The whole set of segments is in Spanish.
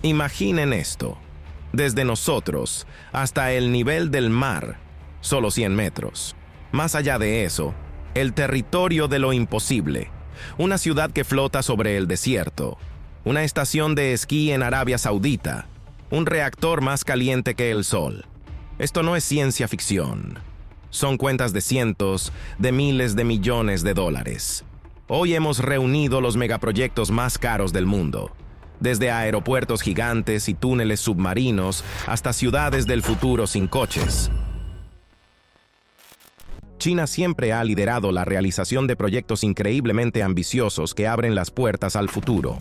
Imaginen esto. Desde nosotros hasta el nivel del mar, solo 100 metros. Más allá de eso, el territorio de lo imposible. Una ciudad que flota sobre el desierto. Una estación de esquí en Arabia Saudita. Un reactor más caliente que el sol. Esto no es ciencia ficción. Son cuentas de cientos, de miles de millones de dólares. Hoy hemos reunido los megaproyectos más caros del mundo. Desde aeropuertos gigantes y túneles submarinos hasta ciudades del futuro sin coches. China siempre ha liderado la realización de proyectos increíblemente ambiciosos que abren las puertas al futuro.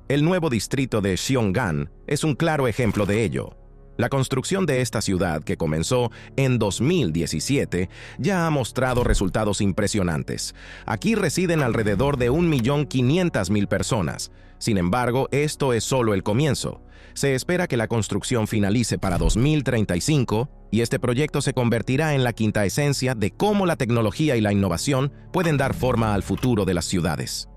El nuevo distrito de Xiong'an es un claro ejemplo de ello. La construcción de esta ciudad, que comenzó en 2017, ya ha mostrado resultados impresionantes. Aquí residen alrededor de 1.500.000 personas. Sin embargo, esto es solo el comienzo. Se espera que la construcción finalice para 2035 y este proyecto se convertirá en la quinta esencia de cómo la tecnología y la innovación pueden dar forma al futuro de las ciudades.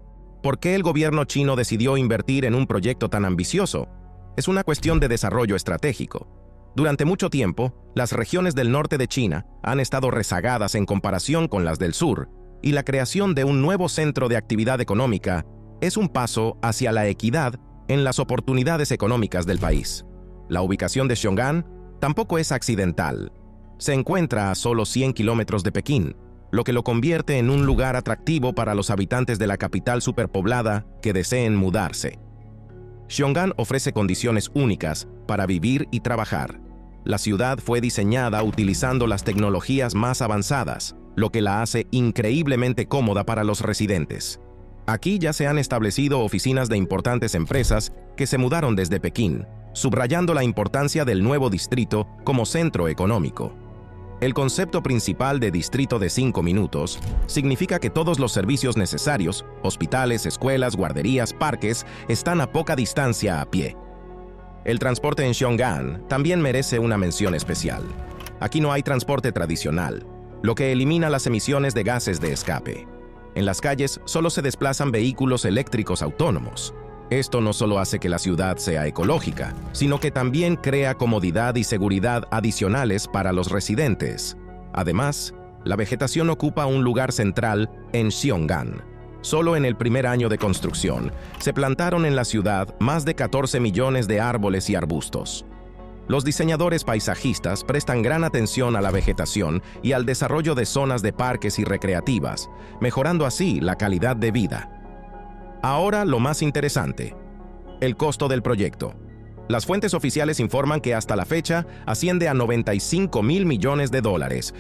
¿Por qué el gobierno chino decidió invertir en un proyecto tan ambicioso? Es una cuestión de desarrollo estratégico. Durante mucho tiempo, las regiones del norte de China han estado rezagadas en comparación con las del sur, y la creación de un nuevo centro de actividad económica es un paso hacia la equidad en las oportunidades económicas del país. La ubicación de Xiong'an tampoco es accidental. Se encuentra a solo 100 kilómetros de Pekín, lo que lo convierte en un lugar atractivo para los habitantes de la capital superpoblada que deseen mudarse. Xiong'an ofrece condiciones únicas para vivir y trabajar. La ciudad fue diseñada utilizando las tecnologías más avanzadas, lo que la hace increíblemente cómoda para los residentes. Aquí ya se han establecido oficinas de importantes empresas que se mudaron desde Pekín, subrayando la importancia del nuevo distrito como centro económico. El concepto principal de distrito de 5 minutos significa que todos los servicios necesarios, hospitales, escuelas, guarderías, parques, están a poca distancia a pie. El transporte en Xiong'an también merece una mención especial. Aquí no hay transporte tradicional, lo que elimina las emisiones de gases de escape. En las calles solo se desplazan vehículos eléctricos autónomos. Esto no solo hace que la ciudad sea ecológica, sino que también crea comodidad y seguridad adicionales para los residentes. Además, la vegetación ocupa un lugar central en Xiong'an. Solo en el primer año de construcción, se plantaron en la ciudad más de 14 millones de árboles y arbustos. Los diseñadores paisajistas prestan gran atención a la vegetación y al desarrollo de zonas de parques y recreativas, mejorando así la calidad de vida. Ahora lo más interesante, el costo del proyecto. Las fuentes oficiales informan que hasta la fecha asciende a 95.000 millones de dólares,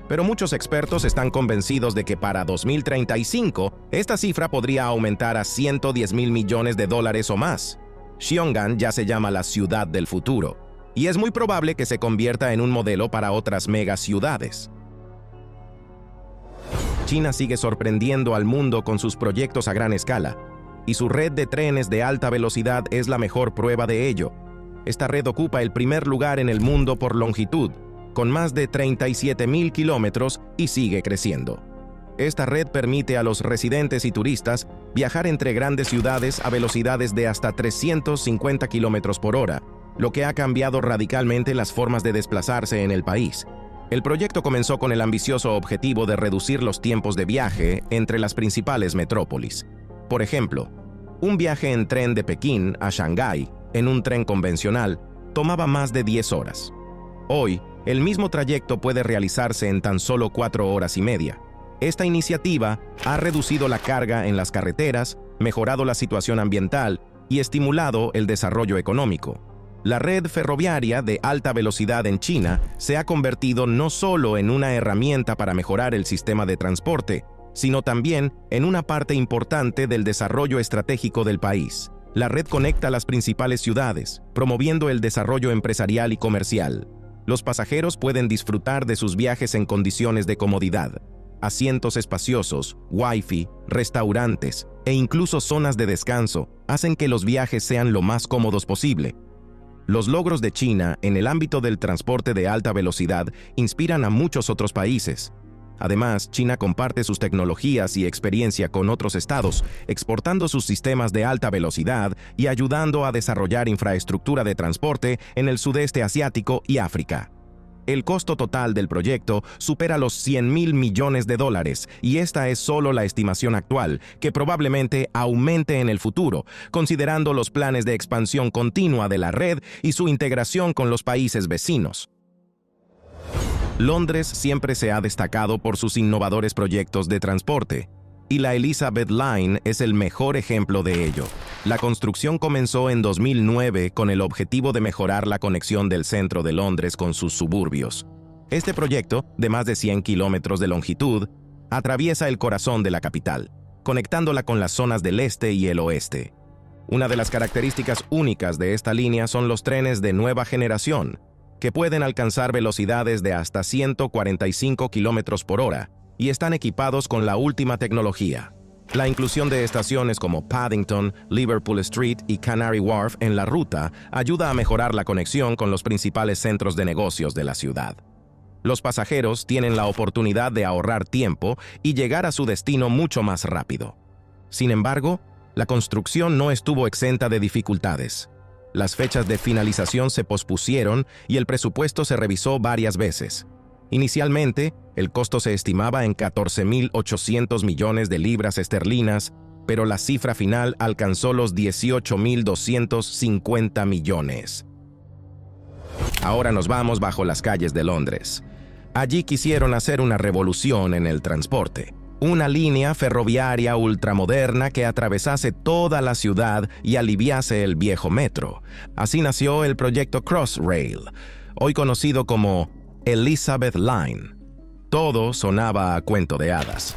pero muchos expertos están convencidos de que para 2035 esta cifra podría aumentar a 110.000 millones de dólares o más. Xiong'an ya se llama la ciudad del futuro, y es muy probable que se convierta en un modelo para otras megaciudades. China sigue sorprendiendo al mundo con sus proyectos a gran escala, y su red de trenes de alta velocidad es la mejor prueba de ello. Esta red ocupa el primer lugar en el mundo por longitud, con más de 37.000 kilómetros y sigue creciendo. Esta red permite a los residentes y turistas viajar entre grandes ciudades a velocidades de hasta 350 kilómetros por hora, lo que ha cambiado radicalmente las formas de desplazarse en el país. El proyecto comenzó con el ambicioso objetivo de reducir los tiempos de viaje entre las principales metrópolis. Por ejemplo, un viaje en tren de Pekín a Shanghái, en un tren convencional, tomaba más de 10 horas. Hoy, el mismo trayecto puede realizarse en tan solo 4 horas y media. Esta iniciativa ha reducido la carga en las carreteras, mejorado la situación ambiental y estimulado el desarrollo económico. La red ferroviaria de alta velocidad en China se ha convertido no solo en una herramienta para mejorar el sistema de transporte, sino también en una parte importante del desarrollo estratégico del país. La red conecta las principales ciudades, promoviendo el desarrollo empresarial y comercial. Los pasajeros pueden disfrutar de sus viajes en condiciones de comodidad. Asientos espaciosos, wifi, restaurantes e incluso zonas de descanso hacen que los viajes sean lo más cómodos posible. Los logros de China en el ámbito del transporte de alta velocidad inspiran a muchos otros países. Además, China comparte sus tecnologías y experiencia con otros estados, exportando sus sistemas de alta velocidad y ayudando a desarrollar infraestructura de transporte en el sudeste asiático y África. El costo total del proyecto supera los $100.000 millones y esta es solo la estimación actual, que probablemente aumente en el futuro, considerando los planes de expansión continua de la red y su integración con los países vecinos. Londres siempre se ha destacado por sus innovadores proyectos de transporte, y la Elizabeth Line es el mejor ejemplo de ello. La construcción comenzó en 2009 con el objetivo de mejorar la conexión del centro de Londres con sus suburbios. Este proyecto, de más de 100 kilómetros de longitud, atraviesa el corazón de la capital, conectándola con las zonas del este y el oeste. Una de las características únicas de esta línea son los trenes de nueva generación, que pueden alcanzar velocidades de hasta 145 kilómetros por hora y están equipados con la última tecnología. La inclusión de estaciones como Paddington, Liverpool Street y Canary Wharf en la ruta ayuda a mejorar la conexión con los principales centros de negocios de la ciudad. Los pasajeros tienen la oportunidad de ahorrar tiempo y llegar a su destino mucho más rápido. Sin embargo, la construcción no estuvo exenta de dificultades. Las fechas de finalización se pospusieron y el presupuesto se revisó varias veces. Inicialmente, el costo se estimaba en 14.800 millones de libras esterlinas, pero la cifra final alcanzó los 18.250 millones. Ahora nos vamos bajo las calles de Londres. Allí quisieron hacer una revolución en el transporte. Una línea ferroviaria ultramoderna que atravesase toda la ciudad y aliviase el viejo metro. Así nació el proyecto Crossrail, hoy conocido como Elizabeth Line. Todo sonaba a cuento de hadas.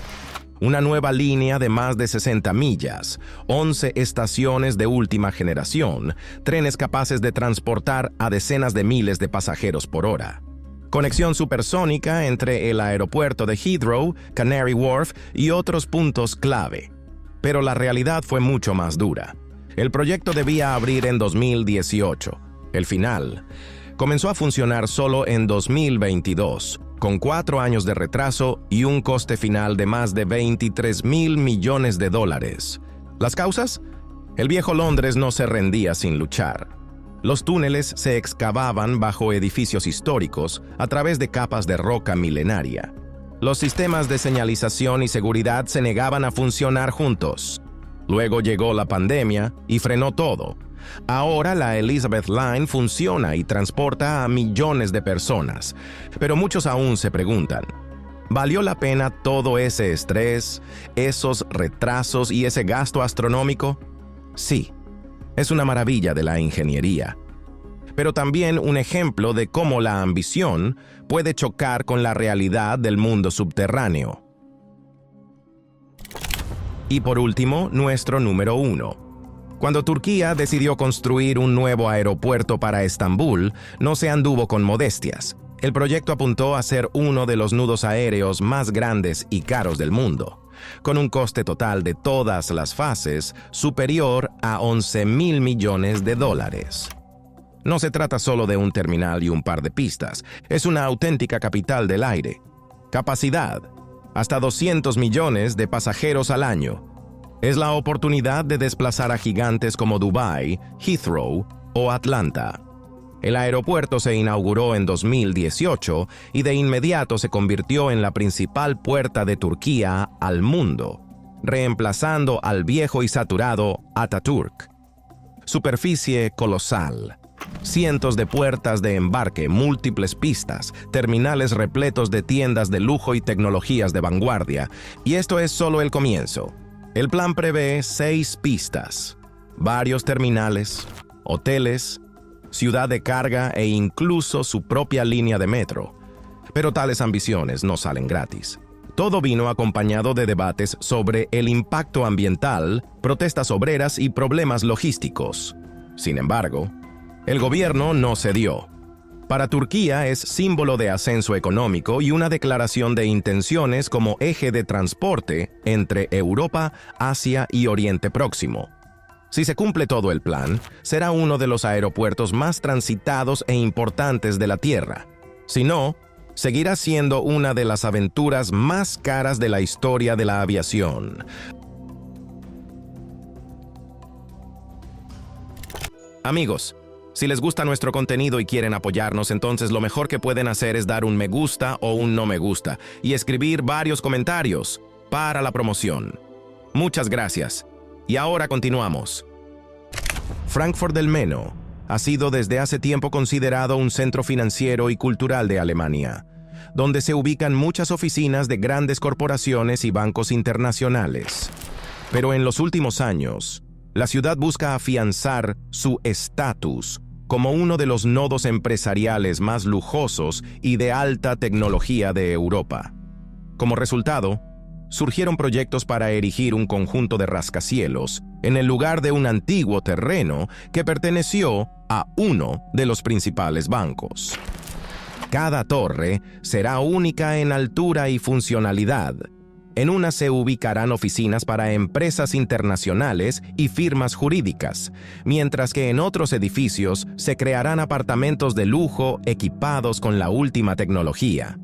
Una nueva línea de más de 60 millas, 11 estaciones de última generación, trenes capaces de transportar a decenas de miles de pasajeros por hora. Conexión supersónica entre el aeropuerto de Heathrow, Canary Wharf y otros puntos clave. Pero la realidad fue mucho más dura. El proyecto debía abrir en 2018. El final comenzó a funcionar solo en 2022, con 4 años de retraso y un coste final de más de $23.000 millones. ¿Las causas? El viejo Londres no se rendía sin luchar. Los túneles se excavaban bajo edificios históricos a través de capas de roca milenaria. Los sistemas de señalización y seguridad se negaban a funcionar juntos. Luego llegó la pandemia y frenó todo. Ahora la Elizabeth Line funciona y transporta a millones de personas, pero muchos aún se preguntan, ¿valió la pena todo ese estrés, esos retrasos y ese gasto astronómico? Sí. Es una maravilla de la ingeniería, pero también un ejemplo de cómo la ambición puede chocar con la realidad del mundo subterráneo. Y por último, nuestro número 1. Cuando Turquía decidió construir un nuevo aeropuerto para Estambul, no se anduvo con modestias. El proyecto apuntó a ser uno de los nudos aéreos más grandes y caros del mundo, con un coste total de todas las fases superior a $11.000 millones. No se trata solo de un terminal y un par de pistas, es una auténtica capital del aire. Capacidad: hasta 200 millones de pasajeros al año. Es la oportunidad de desplazar a gigantes como Dubái, Heathrow o Atlanta. El aeropuerto se inauguró en 2018 y de inmediato se convirtió en la principal puerta de Turquía al mundo, reemplazando al viejo y saturado Atatürk. Superficie colosal. Cientos de puertas de embarque, múltiples pistas, terminales repletos de tiendas de lujo y tecnologías de vanguardia. Y esto es solo el comienzo. El plan prevé 6 pistas, varios terminales, hoteles, ciudad de carga e incluso su propia línea de metro. Pero tales ambiciones no salen gratis. Todo vino acompañado de debates sobre el impacto ambiental, protestas obreras y problemas logísticos. Sin embargo, el gobierno no cedió. Para Turquía es símbolo de ascenso económico y una declaración de intenciones como eje de transporte entre Europa, Asia y Oriente Próximo. Si se cumple todo el plan, será uno de los aeropuertos más transitados e importantes de la Tierra. Si no, seguirá siendo una de las aventuras más caras de la historia de la aviación. Amigos, si les gusta nuestro contenido y quieren apoyarnos, entonces lo mejor que pueden hacer es dar un me gusta o un no me gusta y escribir varios comentarios para la promoción. Muchas gracias. Y ahora continuamos. Frankfurt del Meno ha sido desde hace tiempo considerado un centro financiero y cultural de Alemania, donde se ubican muchas oficinas de grandes corporaciones y bancos internacionales. Pero en los últimos años, la ciudad busca afianzar su estatus como uno de los nodos empresariales más lujosos y de alta tecnología de Europa. Como resultado, surgieron proyectos para erigir un conjunto de rascacielos en el lugar de un antiguo terreno que perteneció a uno de los principales bancos. Cada torre será única en altura y funcionalidad. En una se ubicarán oficinas para empresas internacionales y firmas jurídicas, mientras que en otros edificios se crearán apartamentos de lujo equipados con la última tecnología.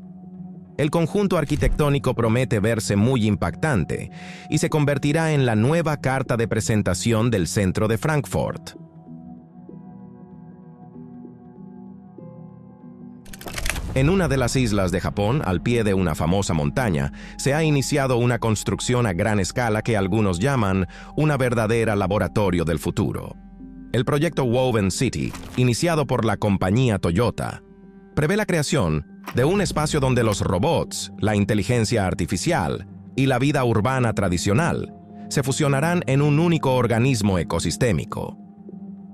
El conjunto arquitectónico promete verse muy impactante y se convertirá en la nueva carta de presentación del centro de Frankfurt. En una de las islas de Japón, al pie de una famosa montaña, se ha iniciado una construcción a gran escala que algunos llaman una verdadera laboratorio del futuro. El proyecto Woven City, iniciado por la compañía Toyota, prevé la creación de un espacio donde los robots, la inteligencia artificial y la vida urbana tradicional se fusionarán en un único organismo ecosistémico.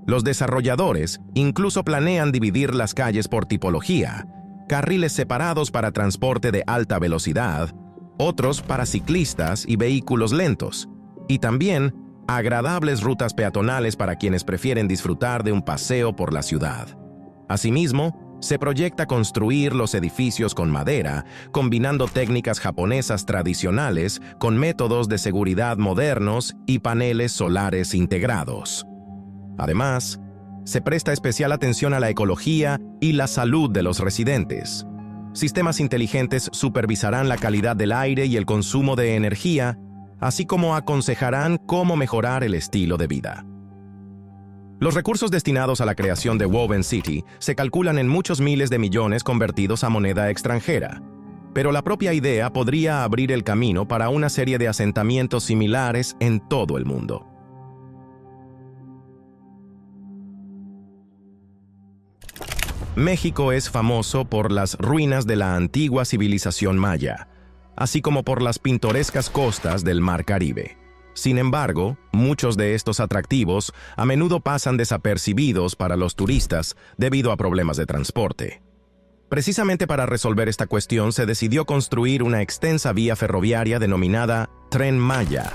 Los desarrolladores incluso planean dividir las calles por tipología, carriles separados para transporte de alta velocidad, otros para ciclistas y vehículos lentos, y también agradables rutas peatonales para quienes prefieren disfrutar de un paseo por la ciudad. Asimismo, se proyecta construir los edificios con madera, combinando técnicas japonesas tradicionales con métodos de seguridad modernos y paneles solares integrados. Además, se presta especial atención a la ecología y la salud de los residentes. Sistemas inteligentes supervisarán la calidad del aire y el consumo de energía, así como aconsejarán cómo mejorar el estilo de vida. Los recursos destinados a la creación de Woven City se calculan en muchos miles de millones convertidos a moneda extranjera, pero la propia idea podría abrir el camino para una serie de asentamientos similares en todo el mundo. México es famoso por las ruinas de la antigua civilización maya, así como por las pintorescas costas del Mar Caribe. Sin embargo, muchos de estos atractivos a menudo pasan desapercibidos para los turistas debido a problemas de transporte. Precisamente para resolver esta cuestión se decidió construir una extensa vía ferroviaria denominada Tren Maya.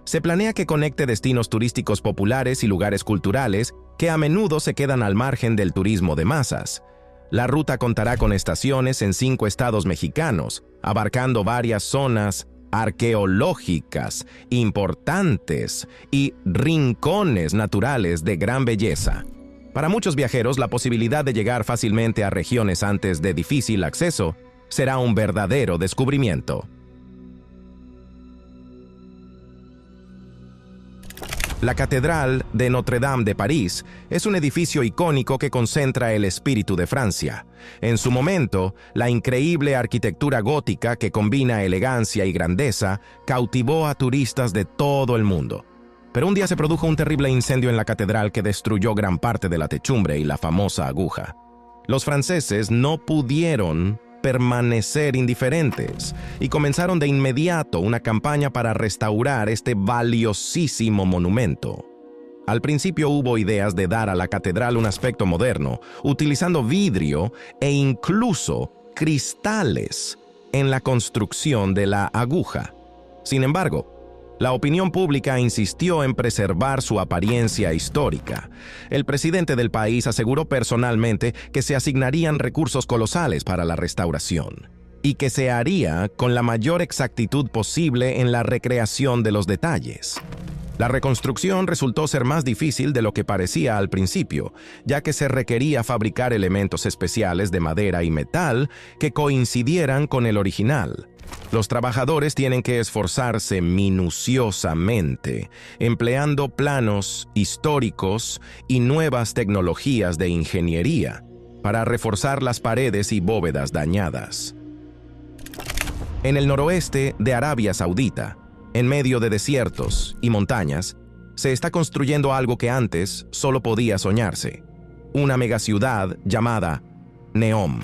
Se planea que conecte destinos turísticos populares y lugares culturales que a menudo se quedan al margen del turismo de masas. La ruta contará con estaciones en 5 estados mexicanos, abarcando varias zonas arqueológicas importantes y rincones naturales de gran belleza. Para muchos viajeros, la posibilidad de llegar fácilmente a regiones antes de difícil acceso será un verdadero descubrimiento. La Catedral de Notre-Dame de París es un edificio icónico que concentra el espíritu de Francia. En su momento, la increíble arquitectura gótica que combina elegancia y grandeza cautivó a turistas de todo el mundo. Pero un día se produjo un terrible incendio en la catedral que destruyó gran parte de la techumbre y la famosa aguja. Los franceses no pudieron permanecer indiferentes y comenzaron de inmediato una campaña para restaurar este valiosísimo monumento. Al principio hubo ideas de dar a la catedral un aspecto moderno, utilizando vidrio e incluso cristales en la construcción de la aguja. Sin embargo, la opinión pública insistió en preservar su apariencia histórica. El presidente del país aseguró personalmente que se asignarían recursos colosales para la restauración y que se haría con la mayor exactitud posible en la recreación de los detalles. La reconstrucción resultó ser más difícil de lo que parecía al principio, ya que se requería fabricar elementos especiales de madera y metal que coincidieran con el original. Los trabajadores tienen que esforzarse minuciosamente, empleando planos históricos y nuevas tecnologías de ingeniería para reforzar las paredes y bóvedas dañadas. En el noroeste de Arabia Saudita, en medio de desiertos y montañas, se está construyendo algo que antes solo podía soñarse: una megaciudad llamada Neom.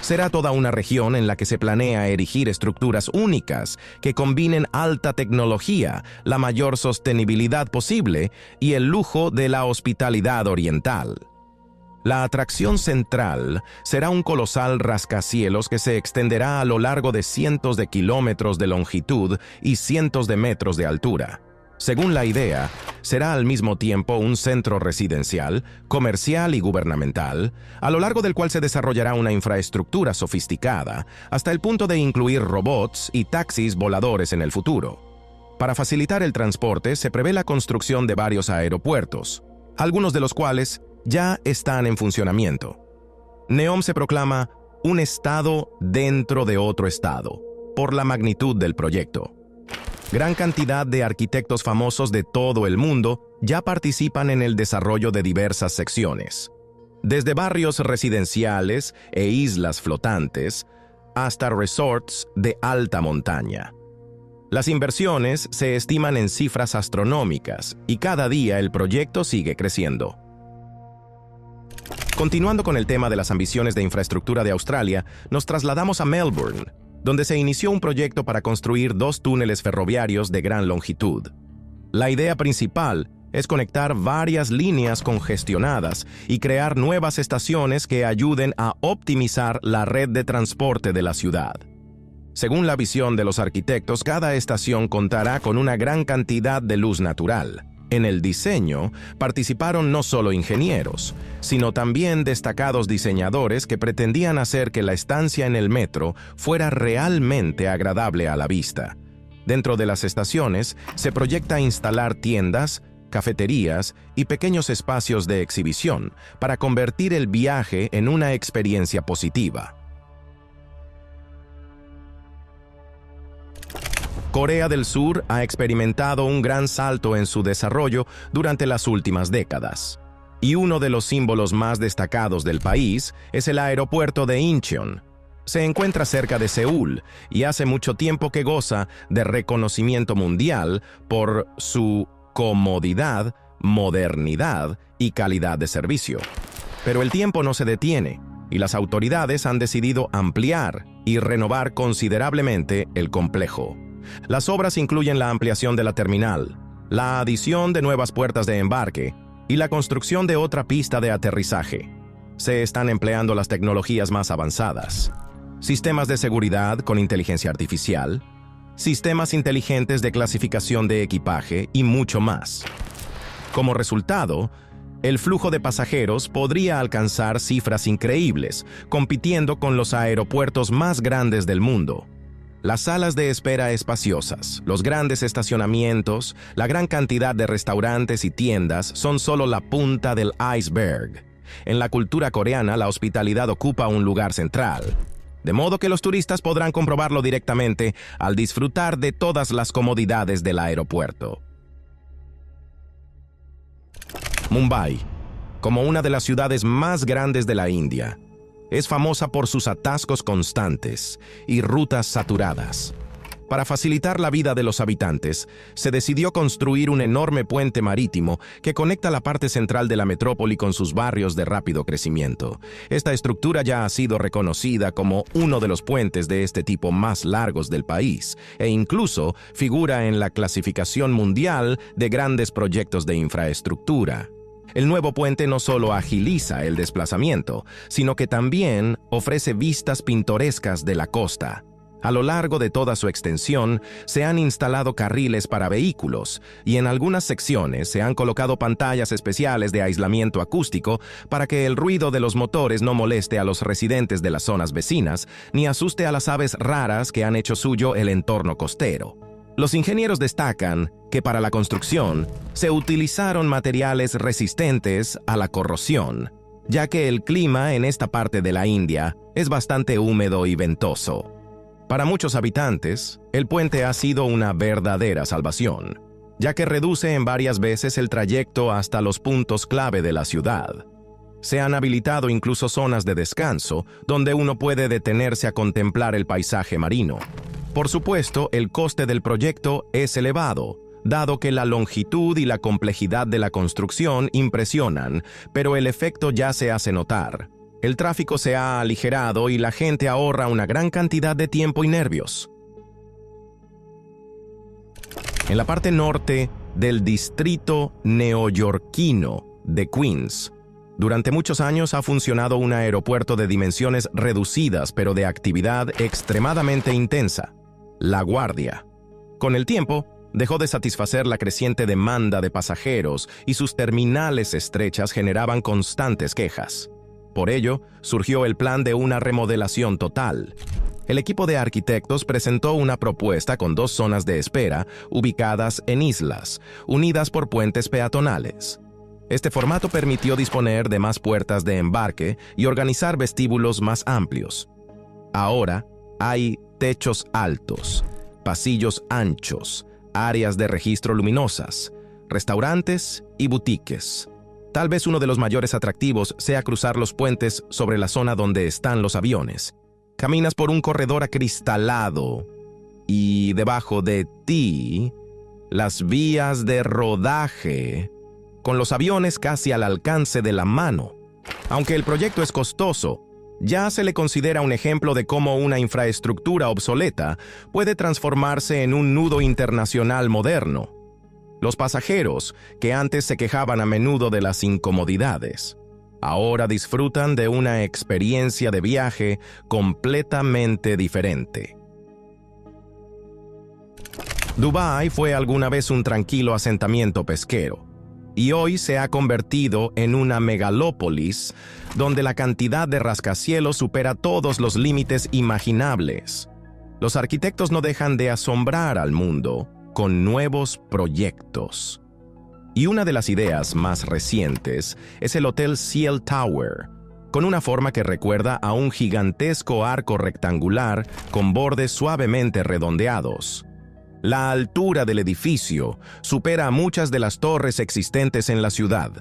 Será toda una región en la que se planea erigir estructuras únicas que combinen alta tecnología, la mayor sostenibilidad posible y el lujo de la hospitalidad oriental. La atracción central será un colosal rascacielos que se extenderá a lo largo de cientos de kilómetros de longitud y cientos de metros de altura. Según la idea, será al mismo tiempo un centro residencial, comercial y gubernamental, a lo largo del cual se desarrollará una infraestructura sofisticada, hasta el punto de incluir robots y taxis voladores en el futuro. Para facilitar el transporte, se prevé la construcción de varios aeropuertos, algunos de los cuales ya están en funcionamiento. Neom se proclama un estado dentro de otro estado, por la magnitud del proyecto. Gran cantidad de arquitectos famosos de todo el mundo ya participan en el desarrollo de diversas secciones, desde barrios residenciales e islas flotantes hasta resorts de alta montaña. Las inversiones se estiman en cifras astronómicas y cada día el proyecto sigue creciendo. Continuando con el tema de las ambiciones de infraestructura de Australia, nos trasladamos a Melbourne, donde se inició un proyecto para construir 2 túneles ferroviarios de gran longitud. La idea principal es conectar varias líneas congestionadas y crear nuevas estaciones que ayuden a optimizar la red de transporte de la ciudad. Según la visión de los arquitectos, cada estación contará con una gran cantidad de luz natural. En el diseño participaron no solo ingenieros, sino también destacados diseñadores que pretendían hacer que la estancia en el metro fuera realmente agradable a la vista. Dentro de las estaciones se proyecta instalar tiendas, cafeterías y pequeños espacios de exhibición para convertir el viaje en una experiencia positiva. Corea del Sur ha experimentado un gran salto en su desarrollo durante las últimas décadas, y uno de los símbolos más destacados del país es el aeropuerto de Incheon. Se encuentra cerca de Seúl y hace mucho tiempo que goza de reconocimiento mundial por su comodidad, modernidad y calidad de servicio. Pero el tiempo no se detiene, y las autoridades han decidido ampliar y renovar considerablemente el complejo. Las obras incluyen la ampliación de la terminal, la adición de nuevas puertas de embarque y la construcción de otra pista de aterrizaje. Se están empleando las tecnologías más avanzadas: sistemas de seguridad con inteligencia artificial, sistemas inteligentes de clasificación de equipaje y mucho más. Como resultado, el flujo de pasajeros podría alcanzar cifras increíbles, compitiendo con los aeropuertos más grandes del mundo. Las salas de espera espaciosas, los grandes estacionamientos, la gran cantidad de restaurantes y tiendas son solo la punta del iceberg. En la cultura coreana, la hospitalidad ocupa un lugar central, de modo que los turistas podrán comprobarlo directamente al disfrutar de todas las comodidades del aeropuerto. Mumbai, como una de las ciudades más grandes de la India, es famosa por sus atascos constantes y rutas saturadas. Para facilitar la vida de los habitantes, se decidió construir un enorme puente marítimo que conecta la parte central de la metrópoli con sus barrios de rápido crecimiento. Esta estructura ya ha sido reconocida como uno de los puentes de este tipo más largos del país, e incluso figura en la clasificación mundial de grandes proyectos de infraestructura. El nuevo puente no solo agiliza el desplazamiento, sino que también ofrece vistas pintorescas de la costa. A lo largo de toda su extensión, se han instalado carriles para vehículos y en algunas secciones se han colocado pantallas especiales de aislamiento acústico para que el ruido de los motores no moleste a los residentes de las zonas vecinas ni asuste a las aves raras que han hecho suyo el entorno costero. Los ingenieros destacan que para la construcción se utilizaron materiales resistentes a la corrosión, ya que el clima en esta parte de la India es bastante húmedo y ventoso. Para muchos habitantes, el puente ha sido una verdadera salvación, ya que reduce en varias veces el trayecto hasta los puntos clave de la ciudad. Se han habilitado incluso zonas de descanso, donde uno puede detenerse a contemplar el paisaje marino. Por supuesto, el coste del proyecto es elevado, dado que la longitud y la complejidad de la construcción impresionan, pero el efecto ya se hace notar. El tráfico se ha aligerado y la gente ahorra una gran cantidad de tiempo y nervios. En la parte norte del distrito neoyorquino de Queens, durante muchos años ha funcionado un aeropuerto de dimensiones reducidas pero de actividad extremadamente intensa, LaGuardia. Con el tiempo, dejó de satisfacer la creciente demanda de pasajeros y sus terminales estrechas generaban constantes quejas. Por ello, surgió el plan de una remodelación total. El equipo de arquitectos presentó una propuesta con 2 zonas de espera ubicadas en islas, unidas por puentes peatonales. Este formato permitió disponer de más puertas de embarque y organizar vestíbulos más amplios. Ahora hay techos altos, pasillos anchos, áreas de registro luminosas, restaurantes y boutiques. Tal vez uno de los mayores atractivos sea cruzar los puentes sobre la zona donde están los aviones. Caminas por un corredor acristalado y debajo de ti, las vías de rodaje, con los aviones casi al alcance de la mano. Aunque el proyecto es costoso, ya se le considera un ejemplo de cómo una infraestructura obsoleta puede transformarse en un nudo internacional moderno. Los pasajeros, que antes se quejaban a menudo de las incomodidades, ahora disfrutan de una experiencia de viaje completamente diferente. Dubái fue alguna vez un tranquilo asentamiento pesquero, y hoy se ha convertido en una megalópolis donde la cantidad de rascacielos supera todos los límites imaginables. Los arquitectos no dejan de asombrar al mundo con nuevos proyectos. Y una de las ideas más recientes es el Hotel Ciel Tower, con una forma que recuerda a un gigantesco arco rectangular con bordes suavemente redondeados. La altura del edificio supera a muchas de las torres existentes en la ciudad.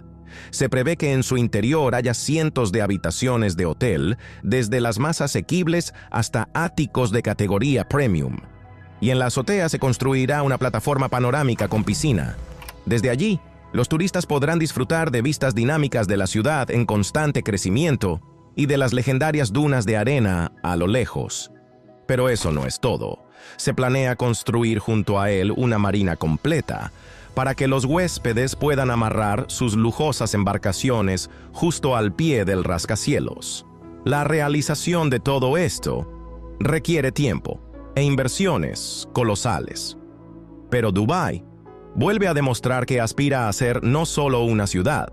Se prevé que en su interior haya cientos de habitaciones de hotel, desde las más asequibles hasta áticos de categoría premium. Y en la azotea se construirá una plataforma panorámica con piscina. Desde allí, los turistas podrán disfrutar de vistas dinámicas de la ciudad en constante crecimiento y de las legendarias dunas de arena a lo lejos. Pero eso no es todo. Se planea construir junto a él una marina completa, para que los huéspedes puedan amarrar sus lujosas embarcaciones justo al pie del rascacielos. La realización de todo esto requiere tiempo e inversiones colosales. Pero Dubái vuelve a demostrar que aspira a ser no solo una ciudad,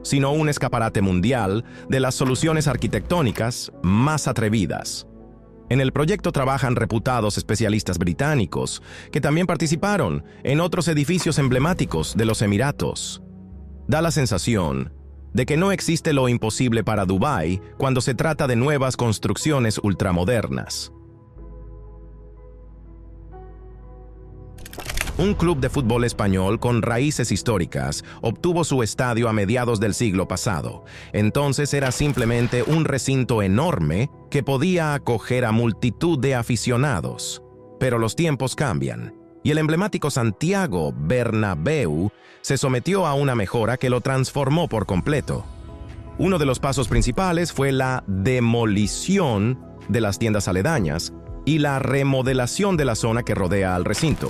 sino un escaparate mundial de las soluciones arquitectónicas más atrevidas. En el proyecto trabajan reputados especialistas británicos que también participaron en otros edificios emblemáticos de los Emiratos. Da la sensación de que no existe lo imposible para Dubái cuando se trata de nuevas construcciones ultramodernas. Un club de fútbol español con raíces históricas obtuvo su estadio a mediados del siglo pasado. Entonces era simplemente un recinto enorme que podía acoger a multitud de aficionados. Pero los tiempos cambian, y el emblemático Santiago Bernabéu se sometió a una mejora que lo transformó por completo. Uno de los pasos principales fue la demolición de las tiendas aledañas y la remodelación de la zona que rodea al recinto.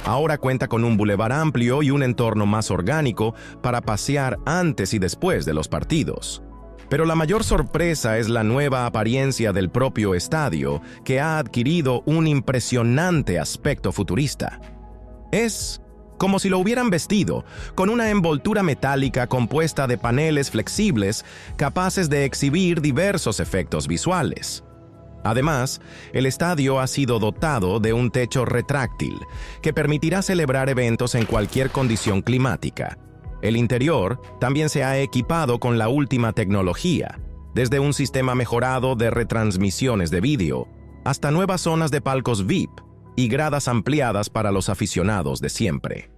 Ahora cuenta con un bulevar amplio y un entorno más orgánico para pasear antes y después de los partidos. Pero la mayor sorpresa es la nueva apariencia del propio estadio, que ha adquirido un impresionante aspecto futurista. Es como si lo hubieran vestido, con una envoltura metálica compuesta de paneles flexibles capaces de exhibir diversos efectos visuales. Además, el estadio ha sido dotado de un techo retráctil que permitirá celebrar eventos en cualquier condición climática. El interior también se ha equipado con la última tecnología, desde un sistema mejorado de retransmisiones de vídeo hasta nuevas zonas de palcos VIP y gradas ampliadas para los aficionados de siempre.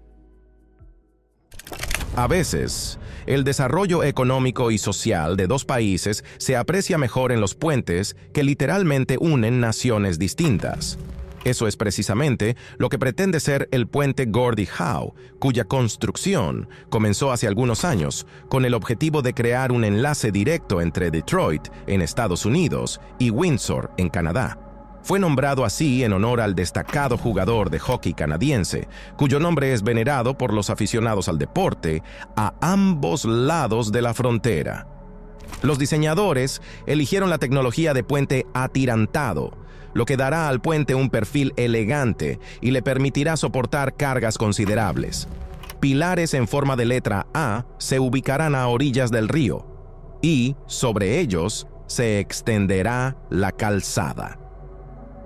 A veces, el desarrollo económico y social de dos países se aprecia mejor en los puentes que literalmente unen naciones distintas. Eso es precisamente lo que pretende ser el puente Gordie Howe, cuya construcción comenzó hace algunos años con el objetivo de crear un enlace directo entre Detroit, en Estados Unidos, y Windsor, en Canadá. Fue nombrado así en honor al destacado jugador de hockey canadiense, cuyo nombre es venerado por los aficionados al deporte a ambos lados de la frontera. Los diseñadores eligieron la tecnología de puente atirantado, lo que dará al puente un perfil elegante y le permitirá soportar cargas considerables. Pilares en forma de letra A se ubicarán a orillas del río y, sobre ellos, se extenderá la calzada.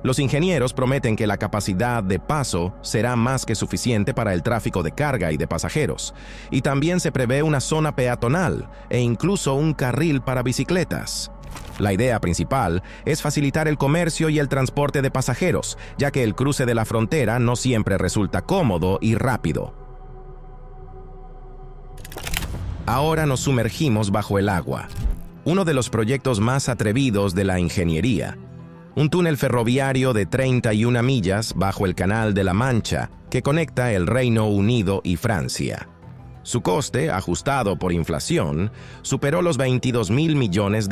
Los ingenieros prometen que la capacidad de paso será más que suficiente para el tráfico de carga y de pasajeros, y también se prevé una zona peatonal e incluso un carril para bicicletas. La idea principal es facilitar el comercio y el transporte de pasajeros, ya que el cruce de la frontera no siempre resulta cómodo y rápido. Ahora nos sumergimos bajo el agua, uno de los proyectos más atrevidos de la ingeniería. Un túnel ferroviario de 31 millas bajo el Canal de la Mancha que conecta el Reino Unido y Francia. Su coste, ajustado por inflación, superó los $22.000 millones.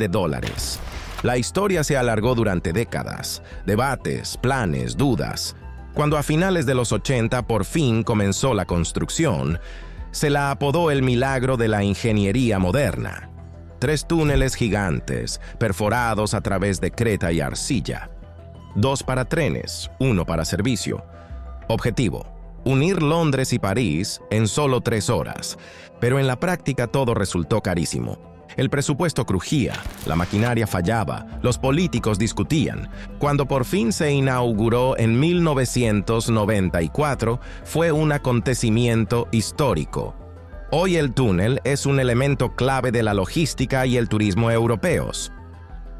La historia se alargó durante décadas, debates, planes, dudas. Cuando a finales de los 80 por fin comenzó la construcción, se la apodó el milagro de la ingeniería moderna. 3 túneles gigantes, perforados a través de creta y arcilla. 2 para trenes, 1 para servicio. Objetivo: unir Londres y París en solo 3 horas. Pero en la práctica todo resultó carísimo. El presupuesto crujía, la maquinaria fallaba, los políticos discutían. Cuando por fin se inauguró en 1994, fue un acontecimiento histórico. Hoy el túnel es un elemento clave de la logística y el turismo europeos.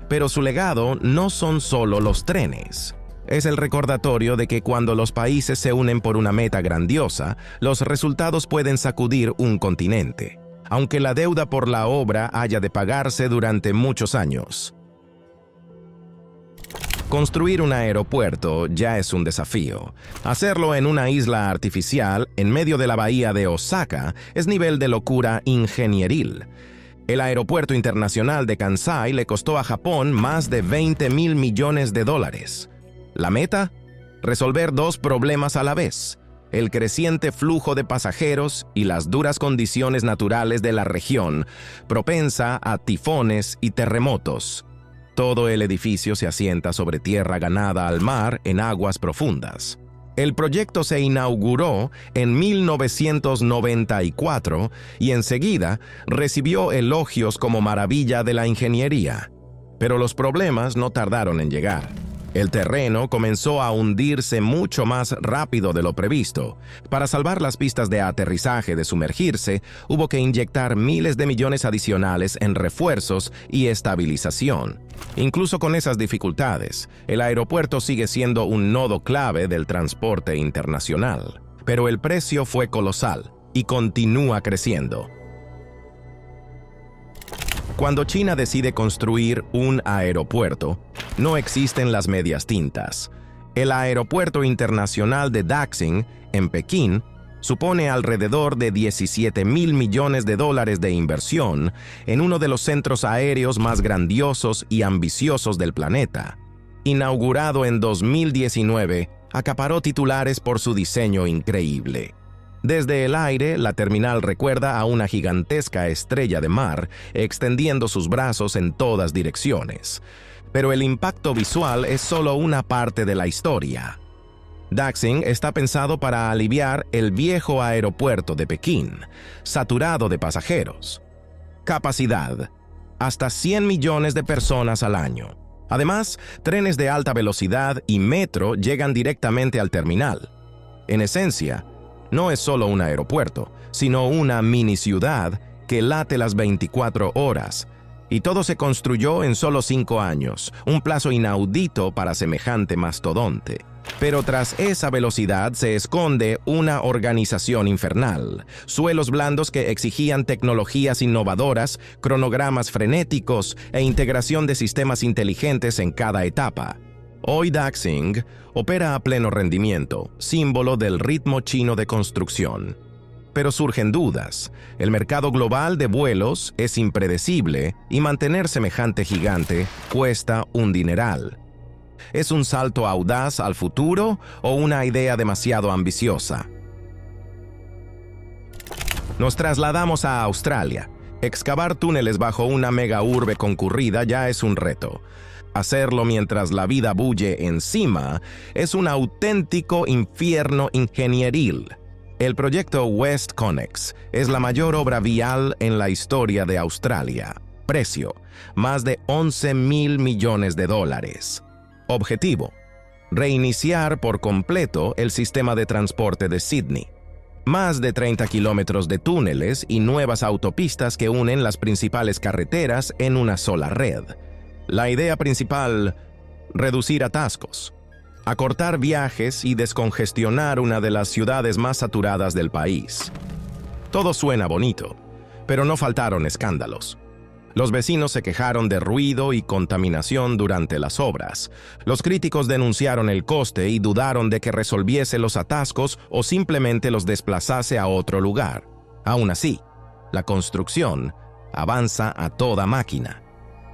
Pero su legado no son solo los trenes. Es el recordatorio de que cuando los países se unen por una meta grandiosa, los resultados pueden sacudir un continente, aunque la deuda por la obra haya de pagarse durante muchos años. Construir un aeropuerto ya es un desafío. Hacerlo en una isla artificial, en medio de la bahía de Osaka, es nivel de locura ingenieril. El aeropuerto internacional de Kansai le costó a Japón más de $20.000 millones. ¿La meta? Resolver 2 problemas a la vez: el creciente flujo de pasajeros y las duras condiciones naturales de la región, propensa a tifones y terremotos. Todo el edificio se asienta sobre tierra ganada al mar en aguas profundas. El proyecto se inauguró en 1994 y enseguida recibió elogios como maravilla de la ingeniería. Pero los problemas no tardaron en llegar. El terreno comenzó a hundirse mucho más rápido de lo previsto. Para salvar las pistas de aterrizaje de sumergirse, hubo que inyectar miles de millones adicionales en refuerzos y estabilización. Incluso con esas dificultades, el aeropuerto sigue siendo un nodo clave del transporte internacional. Pero el precio fue colosal y continúa creciendo. Cuando China decide construir un aeropuerto, no existen las medias tintas. El Aeropuerto Internacional de Daxing, en Pekín, supone alrededor de $17.000 millones de inversión en uno de los centros aéreos más grandiosos y ambiciosos del planeta. Inaugurado en 2019, acaparó titulares por su diseño increíble. Desde el aire, la terminal recuerda a una gigantesca estrella de mar, extendiendo sus brazos en todas direcciones. Pero el impacto visual es solo una parte de la historia. Daxing está pensado para aliviar el viejo aeropuerto de Pekín, saturado de pasajeros. Capacidad: hasta 100 millones de personas al año. Además, trenes de alta velocidad y metro llegan directamente al terminal. En esencia, no es solo un aeropuerto, sino una mini ciudad que late las 24 horas. Y todo se construyó en solo 5 años, un plazo inaudito para semejante mastodonte. Pero tras esa velocidad se esconde una organización infernal, suelos blandos que exigían tecnologías innovadoras, cronogramas frenéticos e integración de sistemas inteligentes en cada etapa. Hoy Daxing opera a pleno rendimiento, símbolo del ritmo chino de construcción. Pero surgen dudas. El mercado global de vuelos es impredecible y mantener semejante gigante cuesta un dineral. ¿Es un salto audaz al futuro o una idea demasiado ambiciosa? Nos trasladamos a Australia. Excavar túneles bajo una mega urbe concurrida ya es un reto. Hacerlo mientras la vida bulle encima es un auténtico infierno ingenieril. El proyecto WestConnex es la mayor obra vial en la historia de Australia. Precio: más de 11.000 millones de dólares. Objetivo: reiniciar por completo el sistema de transporte de Sydney. Más de 30 kilómetros de túneles y nuevas autopistas que unen las principales carreteras en una sola red. La idea principal: reducir atascos, acortar viajes y descongestionar una de las ciudades más saturadas del país. Todo suena bonito, pero no faltaron escándalos. Los vecinos se quejaron de ruido y contaminación durante las obras. Los críticos denunciaron el coste y dudaron de que resolviese los atascos o simplemente los desplazase a otro lugar. Aún así, la construcción avanza a toda máquina.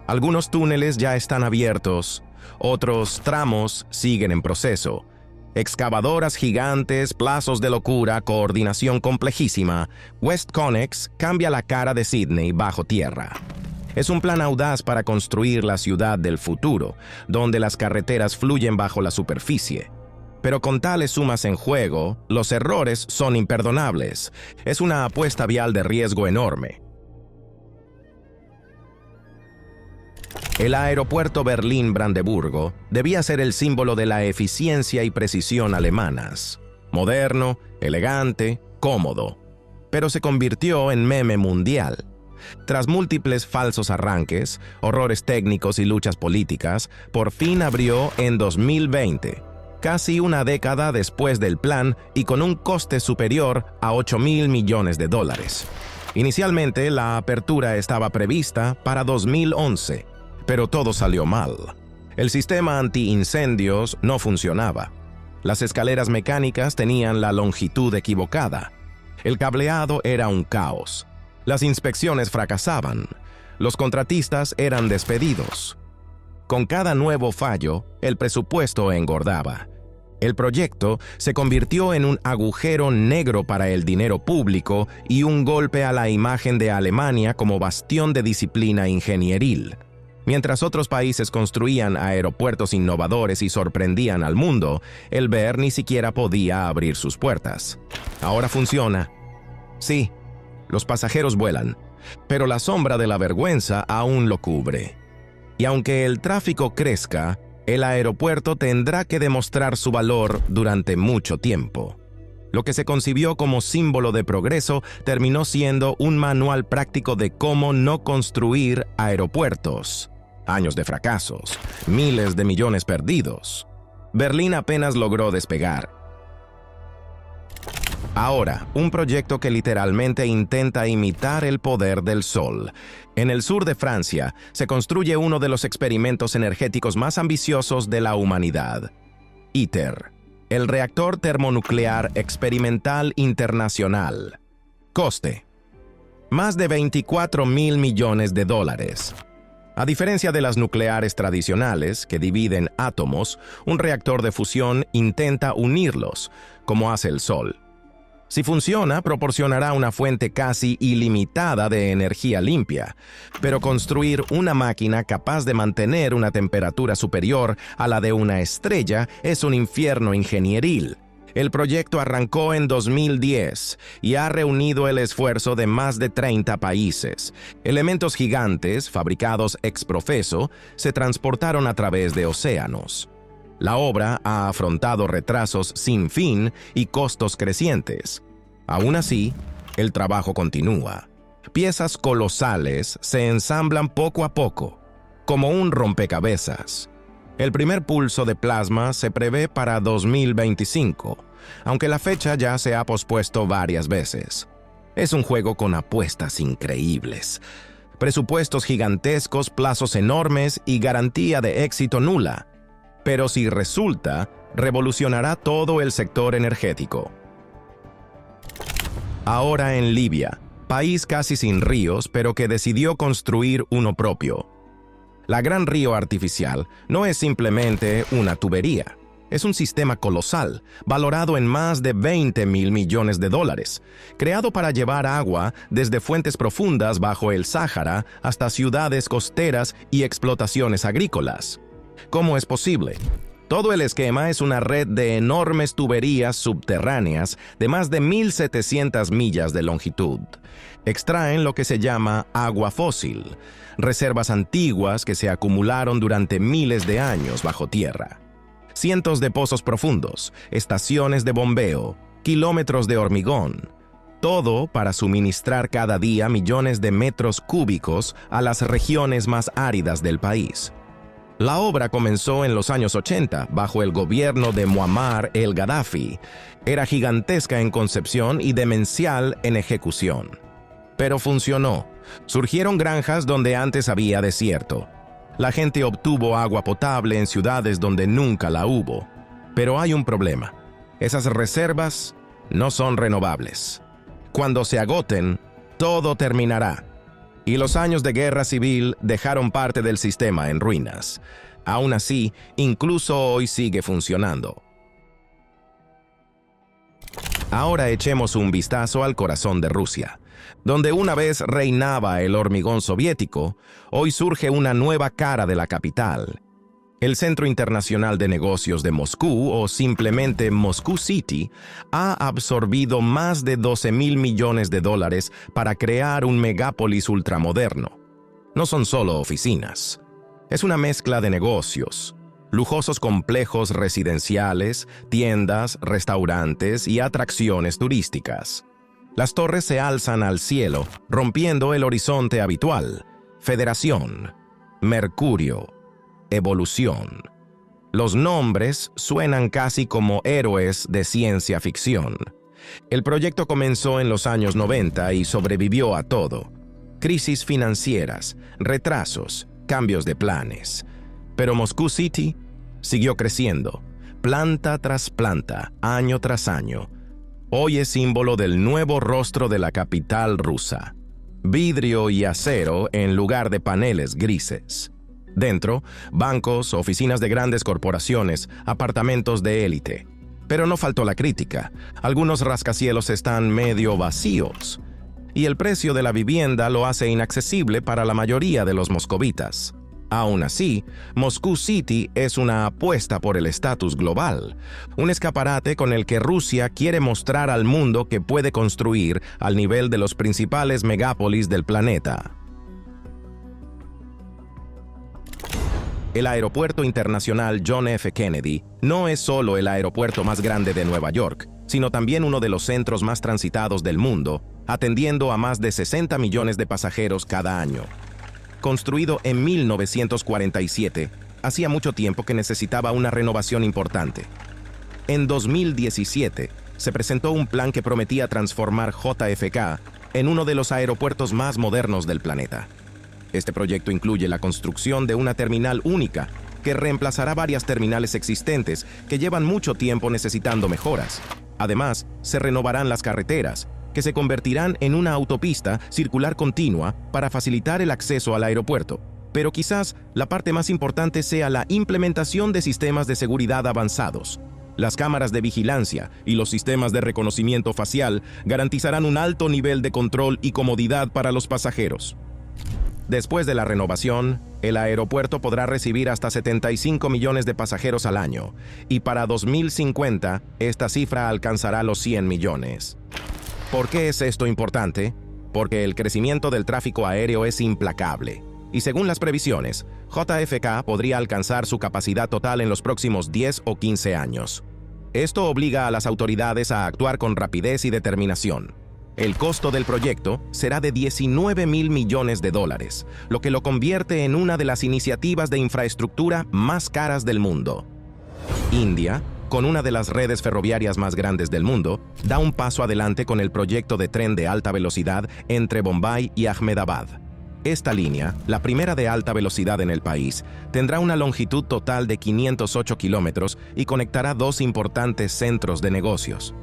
Algunos túneles ya están abiertos, otros tramos siguen en proceso. Excavadoras gigantes, plazos de locura, coordinación complejísima. WestConnex cambia la cara de Sydney bajo tierra. Es un plan audaz para construir la ciudad del futuro, donde las carreteras fluyen bajo la superficie. Pero con tales sumas en juego, los errores son imperdonables. Es una apuesta vial de riesgo enorme. El aeropuerto Berlín-Brandeburgo debía ser el símbolo de la eficiencia y precisión alemanas. Moderno, elegante, cómodo. Pero se convirtió en meme mundial. Tras múltiples falsos arranques, horrores técnicos y luchas políticas, por fin abrió en 2020, casi una década después del plan y con un coste superior a 8.000 millones de dólares. Inicialmente, la apertura estaba prevista para 2011, pero todo salió mal. El sistema antiincendios no funcionaba. Las escaleras mecánicas tenían la longitud equivocada. El cableado era un caos. Las inspecciones fracasaban. Los contratistas eran despedidos. Con cada nuevo fallo, el presupuesto engordaba. El proyecto se convirtió en un agujero negro para el dinero público y un golpe a la imagen de Alemania como bastión de disciplina ingenieril. Mientras otros países construían aeropuertos innovadores y sorprendían al mundo, el BER ni siquiera podía abrir sus puertas. Ahora funciona. Sí, los pasajeros vuelan, pero la sombra de la vergüenza aún lo cubre. Y aunque el tráfico crezca, el aeropuerto tendrá que demostrar su valor durante mucho tiempo. Lo que se concibió como símbolo de progreso terminó siendo un manual práctico de cómo no construir aeropuertos. Años de fracasos, miles de millones perdidos. Berlín apenas logró despegar. Ahora, un proyecto que literalmente intenta imitar el poder del sol. En el sur de Francia, se construye uno de los experimentos energéticos más ambiciosos de la humanidad. ITER, el reactor termonuclear experimental internacional. Coste: más de 24.000 millones de dólares. A diferencia de las nucleares tradicionales, que dividen átomos, un reactor de fusión intenta unirlos, como hace el Sol. Si funciona, proporcionará una fuente casi ilimitada de energía limpia, pero construir una máquina capaz de mantener una temperatura superior a la de una estrella es un infierno ingenieril. El proyecto arrancó en 2010 y ha reunido el esfuerzo de más de 30 países. Elementos gigantes, fabricados ex profeso, se transportaron a través de océanos. La obra ha afrontado retrasos sin fin y costos crecientes. Aún así, el trabajo continúa. Piezas colosales se ensamblan poco a poco, como un rompecabezas. El primer pulso de plasma se prevé para 2025, aunque la fecha ya se ha pospuesto varias veces. Es un juego con apuestas increíbles, presupuestos gigantescos, plazos enormes y garantía de éxito nula. Pero si resulta, revolucionará todo el sector energético. Ahora en Libia, país casi sin ríos, pero que decidió construir uno propio. La Gran Río Artificial no es simplemente una tubería. Es un sistema colosal, valorado en más de $20.000 millones, creado para llevar agua desde fuentes profundas bajo el Sáhara hasta ciudades costeras y explotaciones agrícolas. ¿Cómo es posible? Todo el esquema es una red de enormes tuberías subterráneas de más de 1.700 millas de longitud. Extraen lo que se llama agua fósil, reservas antiguas que se acumularon durante miles de años bajo tierra. Cientos de pozos profundos, estaciones de bombeo, kilómetros de hormigón. Todo para suministrar cada día millones de metros cúbicos a las regiones más áridas del país. La obra comenzó en los años 80 bajo el gobierno de Muammar el-Gaddafi. Era gigantesca en concepción y demencial en ejecución. Pero funcionó. Surgieron granjas donde antes había desierto. La gente obtuvo agua potable en ciudades donde nunca la hubo. Pero hay un problema. Esas reservas no son renovables. Cuando se agoten, todo terminará. Y los años de guerra civil dejaron parte del sistema en ruinas. Aún así, incluso hoy sigue funcionando. Ahora echemos un vistazo al corazón de Rusia. Donde una vez reinaba el hormigón soviético, hoy surge una nueva cara de la capital. El Centro Internacional de Negocios de Moscú, o simplemente Moscú City, ha absorbido más de $12.000 millones para crear un megápolis ultramoderno. No son solo oficinas. Es una mezcla de negocios, lujosos complejos residenciales, tiendas, restaurantes y atracciones turísticas. Las torres se alzan al cielo, rompiendo el horizonte habitual. Federación, Mercurio, Evolución. Los nombres suenan casi como héroes de ciencia ficción. El proyecto comenzó en los años 90 y sobrevivió a todo. Crisis financieras, retrasos, cambios de planes. Pero Moscú City siguió creciendo, planta tras planta, año tras año. Hoy es símbolo del nuevo rostro de la capital rusa. Vidrio y acero en lugar de paneles grises. Dentro, bancos, oficinas de grandes corporaciones, apartamentos de élite. Pero no faltó la crítica. Algunos rascacielos están medio vacíos. Y el precio de la vivienda lo hace inaccesible para la mayoría de los moscovitas. Aún así, Moscú City es una apuesta por el estatus global, un escaparate con el que Rusia quiere mostrar al mundo que puede construir al nivel de los principales megápolis del planeta. El Aeropuerto Internacional John F. Kennedy no es solo el aeropuerto más grande de Nueva York, sino también uno de los centros más transitados del mundo, atendiendo a más de 60 millones de pasajeros cada año. Construido en 1947, hacía mucho tiempo que necesitaba una renovación importante. En 2017, se presentó un plan que prometía transformar JFK en uno de los aeropuertos más modernos del planeta. Este proyecto incluye la construcción de una terminal única que reemplazará varias terminales existentes que llevan mucho tiempo necesitando mejoras. Además, se renovarán las carreteras, que se convertirán en una autopista circular continua para facilitar el acceso al aeropuerto. Pero quizás la parte más importante sea la implementación de sistemas de seguridad avanzados. Las cámaras de vigilancia y los sistemas de reconocimiento facial garantizarán un alto nivel de control y comodidad para los pasajeros. Después de la renovación, el aeropuerto podrá recibir hasta 75 millones de pasajeros al año, y para 2050, esta cifra alcanzará los 100 millones. ¿Por qué es esto importante? Porque el crecimiento del tráfico aéreo es implacable, y según las previsiones, JFK podría alcanzar su capacidad total en los próximos 10 o 15 años. Esto obliga a las autoridades a actuar con rapidez y determinación. El costo del proyecto será de $19.000 millones, lo que lo convierte en una de las iniciativas de infraestructura más caras del mundo. India, con una de las redes ferroviarias más grandes del mundo, da un paso adelante con el proyecto de tren de alta velocidad entre Bombay y Ahmedabad. Esta línea, la primera de alta velocidad en el país, tendrá una longitud total de 508 kilómetros y conectará dos importantes centros de negocios.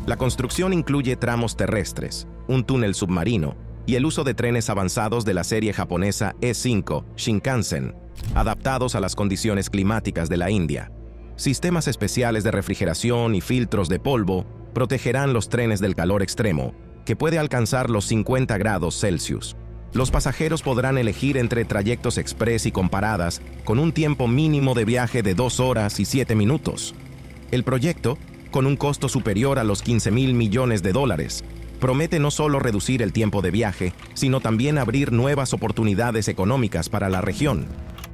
La construcción incluye tramos terrestres, un túnel submarino y el uso de trenes avanzados de la serie japonesa E5 Shinkansen, adaptados a las condiciones climáticas de la India. Sistemas especiales de refrigeración y filtros de polvo protegerán los trenes del calor extremo, que puede alcanzar los 50 grados Celsius. Los pasajeros podrán elegir entre trayectos express y con paradas, con un tiempo mínimo de viaje de 2 horas y 7 minutos. El proyecto, con un costo superior a los $15.000 millones, promete no solo reducir el tiempo de viaje, sino también abrir nuevas oportunidades económicas para la región.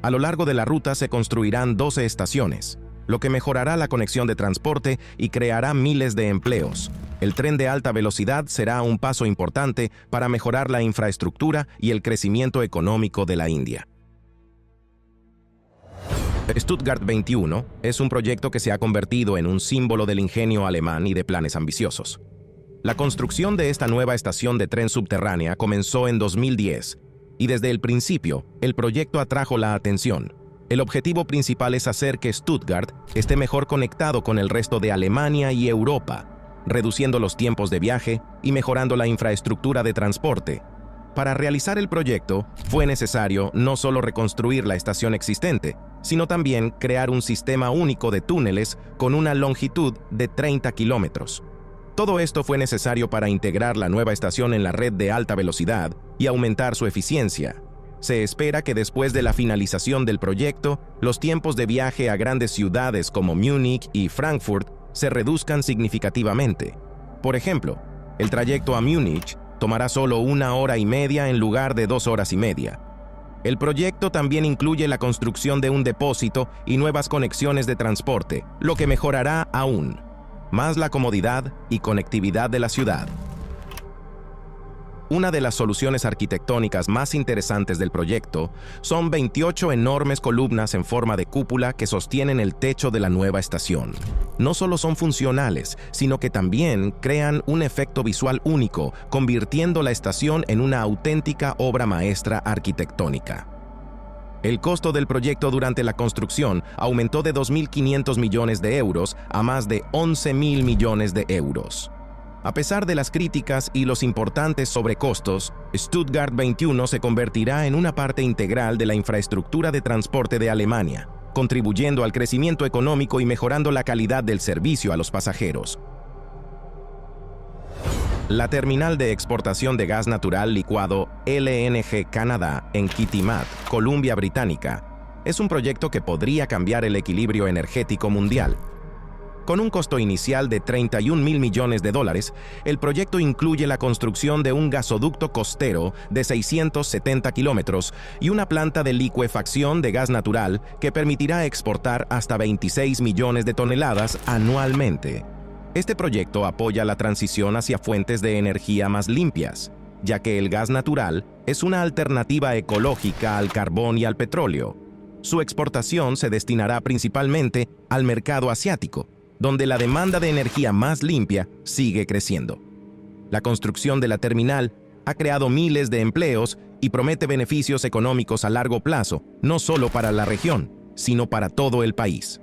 A lo largo de la ruta se construirán 12 estaciones, lo que mejorará la conexión de transporte y creará miles de empleos. El tren de alta velocidad será un paso importante para mejorar la infraestructura y el crecimiento económico de la India. Stuttgart 21 es un proyecto que se ha convertido en un símbolo del ingenio alemán y de planes ambiciosos. La construcción de esta nueva estación de tren subterránea comenzó en 2010, y desde el principio, el proyecto atrajo la atención. El objetivo principal es hacer que Stuttgart esté mejor conectado con el resto de Alemania y Europa, reduciendo los tiempos de viaje y mejorando la infraestructura de transporte. Para realizar el proyecto, fue necesario no solo reconstruir la estación existente, sino también crear un sistema único de túneles con una longitud de 30 kilómetros. Todo esto fue necesario para integrar la nueva estación en la red de alta velocidad y aumentar su eficiencia. Se espera que después de la finalización del proyecto, los tiempos de viaje a grandes ciudades como Múnich y Frankfurt se reduzcan significativamente. Por ejemplo, el trayecto a Múnich tomará solo 1 hora y media en lugar de 2 horas y media. El proyecto también incluye la construcción de un depósito y nuevas conexiones de transporte, lo que mejorará aún más la comodidad y conectividad de la ciudad. Una de las soluciones arquitectónicas más interesantes del proyecto son 28 enormes columnas en forma de cúpula que sostienen el techo de la nueva estación. No solo son funcionales, sino que también crean un efecto visual único, convirtiendo la estación en una auténtica obra maestra arquitectónica. El costo del proyecto durante la construcción aumentó de 2.500 millones de euros a más de 11.000 millones de euros. A pesar de las críticas y los importantes sobrecostos, Stuttgart 21 se convertirá en una parte integral de la infraestructura de transporte de Alemania, contribuyendo al crecimiento económico y mejorando la calidad del servicio a los pasajeros. La terminal de exportación de gas natural licuado LNG Canadá en Kitimat, Columbia Británica, es un proyecto que podría cambiar el equilibrio energético mundial. Con un costo inicial de $31.000 millones, el proyecto incluye la construcción de un gasoducto costero de 670 kilómetros y una planta de licuefacción de gas natural que permitirá exportar hasta 26 millones de toneladas anualmente. Este proyecto apoya la transición hacia fuentes de energía más limpias, ya que el gas natural es una alternativa ecológica al carbón y al petróleo. Su exportación se destinará principalmente al mercado asiático, donde la demanda de energía más limpia sigue creciendo. La construcción de la terminal ha creado miles de empleos y promete beneficios económicos a largo plazo, no solo para la región, sino para todo el país.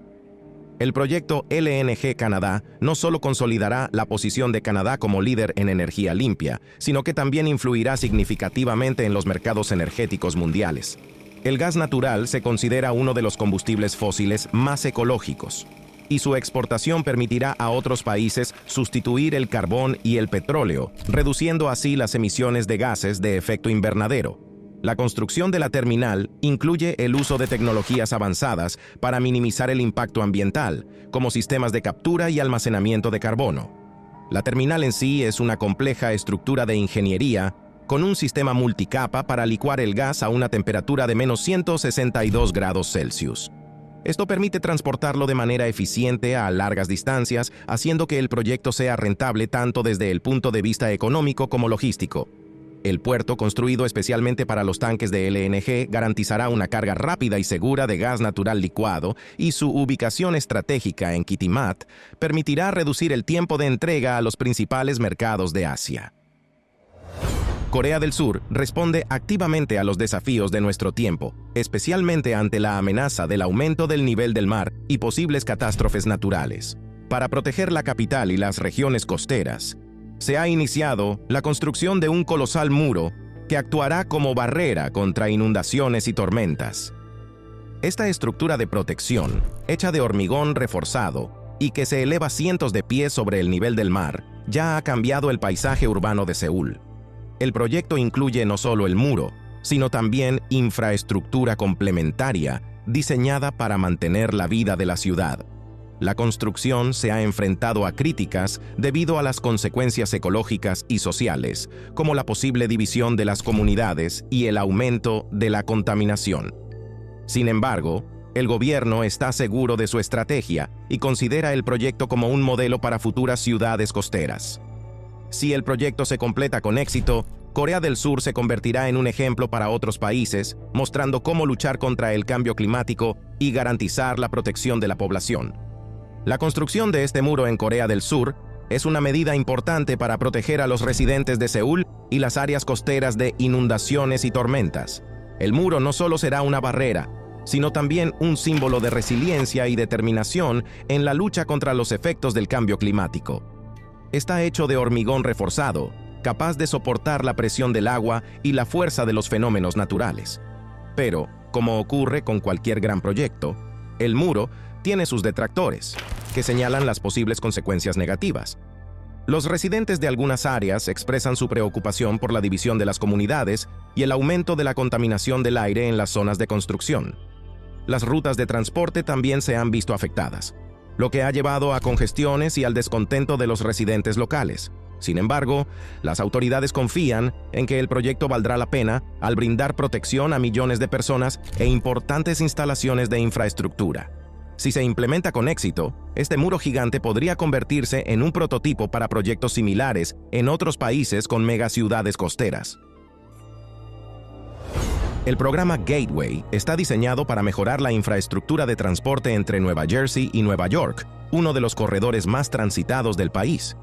El proyecto LNG Canadá no solo consolidará la posición de Canadá como líder en energía limpia, sino que también influirá significativamente en los mercados energéticos mundiales. El gas natural se considera uno de los combustibles fósiles más ecológicos, y su exportación permitirá a otros países sustituir el carbón y el petróleo, reduciendo así las emisiones de gases de efecto invernadero. La construcción de la terminal incluye el uso de tecnologías avanzadas para minimizar el impacto ambiental, como sistemas de captura y almacenamiento de carbono. La terminal en sí es una compleja estructura de ingeniería con un sistema multicapa para licuar el gas a una temperatura de menos 162 grados Celsius. Esto permite transportarlo de manera eficiente a largas distancias, haciendo que el proyecto sea rentable tanto desde el punto de vista económico como logístico. El puerto, construido especialmente para los tanques de LNG, garantizará una carga rápida y segura de gas natural licuado, y su ubicación estratégica en Kitimat permitirá reducir el tiempo de entrega a los principales mercados de Asia. Corea del Sur responde activamente a los desafíos de nuestro tiempo, especialmente ante la amenaza del aumento del nivel del mar y posibles catástrofes naturales. Para proteger la capital y las regiones costeras, se ha iniciado la construcción de un colosal muro que actuará como barrera contra inundaciones y tormentas. Esta estructura de protección, hecha de hormigón reforzado y que se eleva cientos de pies sobre el nivel del mar, ya ha cambiado el paisaje urbano de Seúl. El proyecto incluye no solo el muro, sino también infraestructura complementaria diseñada para mantener la vida de la ciudad. La construcción se ha enfrentado a críticas debido a las consecuencias ecológicas y sociales, como la posible división de las comunidades y el aumento de la contaminación. Sin embargo, el gobierno está seguro de su estrategia y considera el proyecto como un modelo para futuras ciudades costeras. Si el proyecto se completa con éxito, Corea del Sur se convertirá en un ejemplo para otros países, mostrando cómo luchar contra el cambio climático y garantizar la protección de la población. La construcción de este muro en Corea del Sur es una medida importante para proteger a los residentes de Seúl y las áreas costeras de inundaciones y tormentas. El muro no solo será una barrera, sino también un símbolo de resiliencia y determinación en la lucha contra los efectos del cambio climático. Está hecho de hormigón reforzado, capaz de soportar la presión del agua y la fuerza de los fenómenos naturales. Pero, como ocurre con cualquier gran proyecto, el muro tiene sus detractores, que señalan las posibles consecuencias negativas. Los residentes de algunas áreas expresan su preocupación por la división de las comunidades y el aumento de la contaminación del aire en las zonas de construcción. Las rutas de transporte también se han visto afectadas, lo que ha llevado a congestiones y al descontento de los residentes locales. Sin embargo, las autoridades confían en que el proyecto valdrá la pena al brindar protección a millones de personas e importantes instalaciones de infraestructura. Si se implementa con éxito, este muro gigante podría convertirse en un prototipo para proyectos similares en otros países con megaciudades costeras. El programa Gateway está diseñado para mejorar la infraestructura de transporte entre Nueva Jersey y Nueva York, uno de los corredores más transitados del país.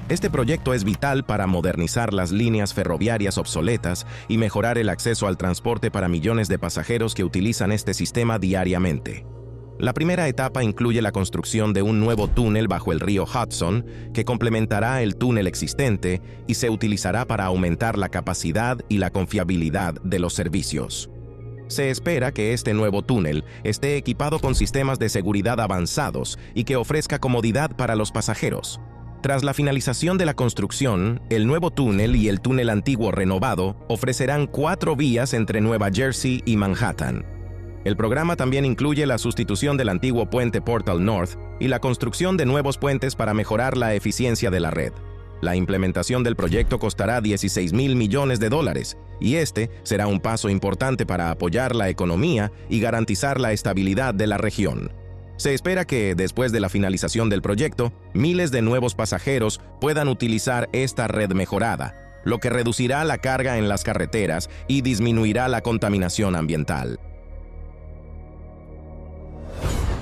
Este proyecto es vital para modernizar las líneas ferroviarias obsoletas y mejorar el acceso al transporte para millones de pasajeros que utilizan este sistema diariamente. La primera etapa incluye la construcción de un nuevo túnel bajo el río Hudson que complementará el túnel existente y se utilizará para aumentar la capacidad y la confiabilidad de los servicios. Se espera que este nuevo túnel esté equipado con sistemas de seguridad avanzados y que ofrezca comodidad para los pasajeros. Tras la finalización de la construcción, el nuevo túnel y el túnel antiguo renovado ofrecerán 4 vías entre Nueva Jersey y Manhattan. El programa también incluye la sustitución del antiguo puente Portal North y la construcción de nuevos puentes para mejorar la eficiencia de la red. La implementación del proyecto costará $16,000 millones y este será un paso importante para apoyar la economía y garantizar la estabilidad de la región. Se espera que, después de la finalización del proyecto, miles de nuevos pasajeros puedan utilizar esta red mejorada, lo que reducirá la carga en las carreteras y disminuirá la contaminación ambiental.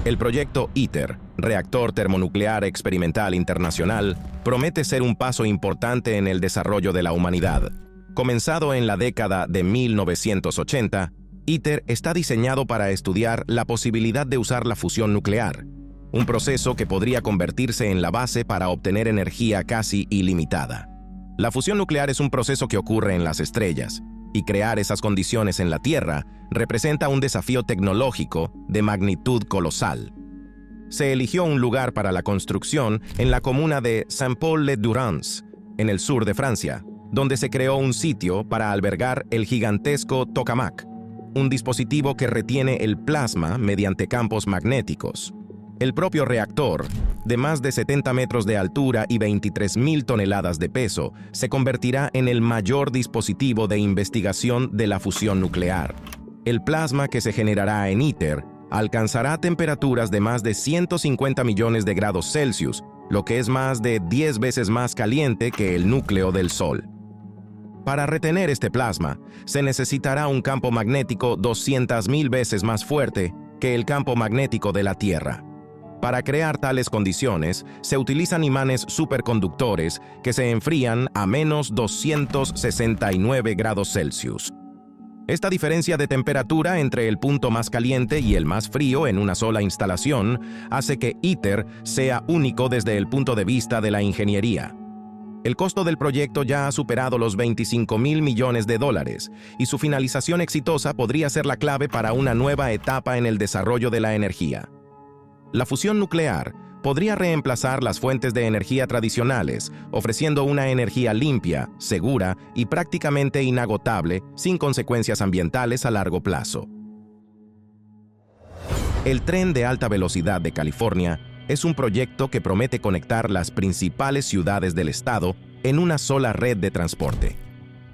El proyecto ITER, Reactor Termonuclear Experimental Internacional, promete ser un paso importante en el desarrollo de la humanidad. Comenzado en la década de 1980, ITER está diseñado para estudiar la posibilidad de usar la fusión nuclear, un proceso que podría convertirse en la base para obtener energía casi ilimitada. La fusión nuclear es un proceso que ocurre en las estrellas, y crear esas condiciones en la Tierra representa un desafío tecnológico de magnitud colosal. Se eligió un lugar para la construcción en la comuna de Saint-Paul-les-Durance, en el sur de Francia, donde se creó un sitio para albergar el gigantesco tokamak, un dispositivo que retiene el plasma mediante campos magnéticos. El propio reactor, de más de 70 metros de altura y 23.000 toneladas de peso, se convertirá en el mayor dispositivo de investigación de la fusión nuclear. El plasma que se generará en ITER alcanzará temperaturas de más de 150 millones de grados Celsius, lo que es más de 10 veces más caliente que el núcleo del Sol. Para retener este plasma, se necesitará un campo magnético 200.000 veces más fuerte que el campo magnético de la Tierra. Para crear tales condiciones, se utilizan imanes superconductores que se enfrían a menos 269 grados Celsius. Esta diferencia de temperatura entre el punto más caliente y el más frío en una sola instalación hace que ITER sea único desde el punto de vista de la ingeniería. El costo del proyecto ya ha superado los $25.000 millones y su finalización exitosa podría ser la clave para una nueva etapa en el desarrollo de la energía. La fusión nuclear podría reemplazar las fuentes de energía tradicionales, ofreciendo una energía limpia, segura y prácticamente inagotable, sin consecuencias ambientales a largo plazo. El tren de alta velocidad de California es un proyecto que promete conectar las principales ciudades del estado en una sola red de transporte.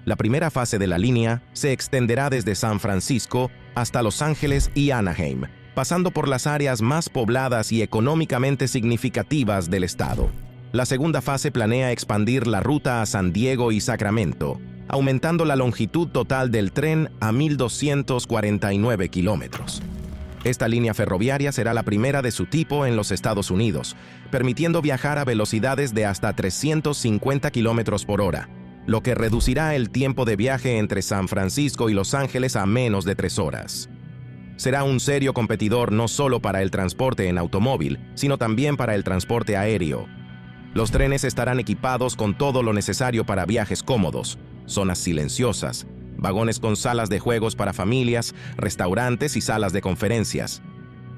La primera fase de la línea se extenderá desde San Francisco hasta Los Ángeles y Anaheim, pasando por las áreas más pobladas y económicamente significativas del estado. La segunda fase planea expandir la ruta a San Diego y Sacramento, aumentando la longitud total del tren a 1.249 kilómetros. Esta línea ferroviaria será la primera de su tipo en los Estados Unidos, permitiendo viajar a velocidades de hasta 350 kilómetros por hora, lo que reducirá el tiempo de viaje entre San Francisco y Los Ángeles a menos de 3 horas. Será un serio competidor no solo para el transporte en automóvil, sino también para el transporte aéreo. Los trenes estarán equipados con todo lo necesario para viajes cómodos, zonas silenciosas, vagones con salas de juegos para familias, restaurantes y salas de conferencias.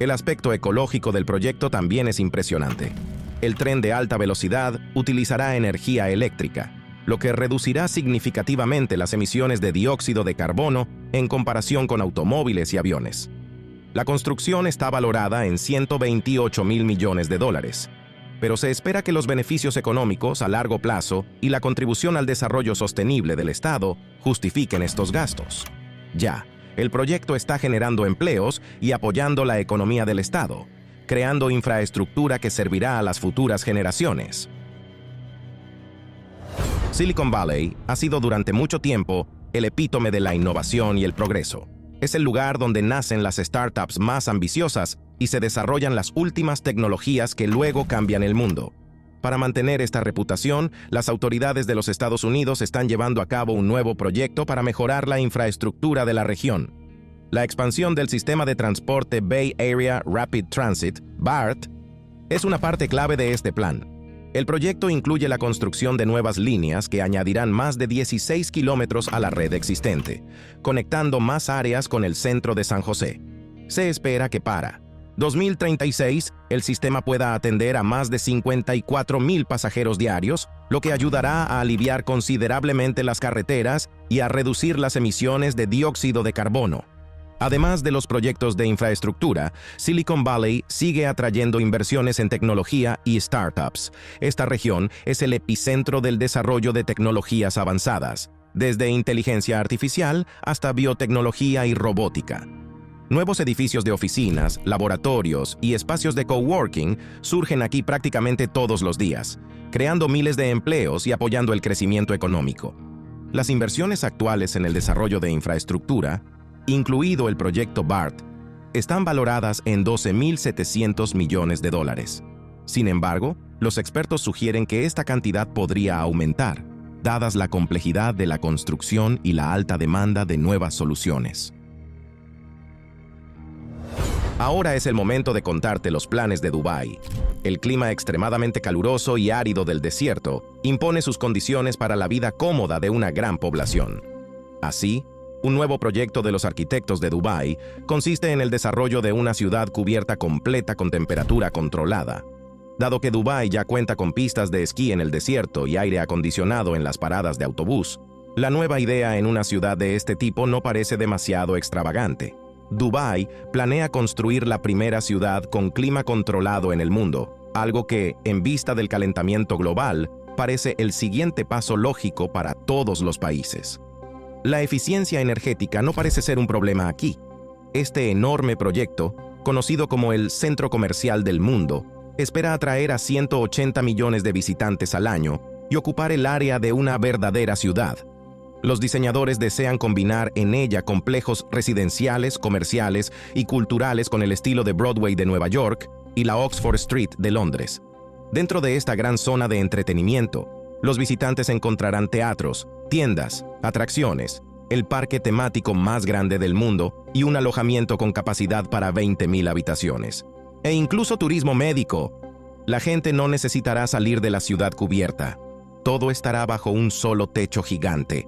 El aspecto ecológico del proyecto también es impresionante. El tren de alta velocidad utilizará energía eléctrica, lo que reducirá significativamente las emisiones de dióxido de carbono en comparación con automóviles y aviones. La construcción está valorada en $128.000 millones, pero se espera que los beneficios económicos a largo plazo y la contribución al desarrollo sostenible del Estado justifiquen estos gastos. Ya, el proyecto está generando empleos y apoyando la economía del Estado, creando infraestructura que servirá a las futuras generaciones. Silicon Valley ha sido durante mucho tiempo el epítome de la innovación y el progreso. Es el lugar donde nacen las startups más ambiciosas y se desarrollan las últimas tecnologías que luego cambian el mundo. Para mantener esta reputación, las autoridades de los Estados Unidos están llevando a cabo un nuevo proyecto para mejorar la infraestructura de la región. La expansión del sistema de transporte Bay Area Rapid Transit, BART, es una parte clave de este plan. El proyecto incluye la construcción de nuevas líneas que añadirán más de 16 kilómetros a la red existente, conectando más áreas con el centro de San José. Se espera que para 2036 el sistema pueda atender a más de 54.000 pasajeros diarios, lo que ayudará a aliviar considerablemente las carreteras y a reducir las emisiones de dióxido de carbono. Además de los proyectos de infraestructura, Silicon Valley sigue atrayendo inversiones en tecnología y startups. Esta región es el epicentro del desarrollo de tecnologías avanzadas, desde inteligencia artificial hasta biotecnología y robótica. Nuevos edificios de oficinas, laboratorios y espacios de coworking surgen aquí prácticamente todos los días, creando miles de empleos y apoyando el crecimiento económico. Las inversiones actuales en el desarrollo de infraestructura, incluido el proyecto BART, están valoradas en $12.700 millones. Sin embargo, los expertos sugieren que esta cantidad podría aumentar, dadas la complejidad de la construcción y la alta demanda de nuevas soluciones. Ahora es el momento de contarte los planes de Dubái. El clima extremadamente caluroso y árido del desierto impone sus condiciones para la vida cómoda de una gran población. Así, un nuevo proyecto de los arquitectos de Dubái consiste en el desarrollo de una ciudad cubierta completa con temperatura controlada. Dado que Dubái ya cuenta con pistas de esquí en el desierto y aire acondicionado en las paradas de autobús, la nueva idea en una ciudad de este tipo no parece demasiado extravagante. Dubái planea construir la primera ciudad con clima controlado en el mundo, algo que, en vista del calentamiento global, parece el siguiente paso lógico para todos los países. La eficiencia energética no parece ser un problema aquí. Este enorme proyecto, conocido como el Centro Comercial del Mundo, espera atraer a 180 millones de visitantes al año y ocupar el área de una verdadera ciudad. Los diseñadores desean combinar en ella complejos residenciales, comerciales y culturales con el estilo de Broadway de Nueva York y la Oxford Street de Londres. Dentro de esta gran zona de entretenimiento, los visitantes encontrarán teatros, tiendas, atracciones, el parque temático más grande del mundo y un alojamiento con capacidad para 20,000 habitaciones. E incluso turismo médico. La gente no necesitará salir de la ciudad cubierta. Todo estará bajo un solo techo gigante.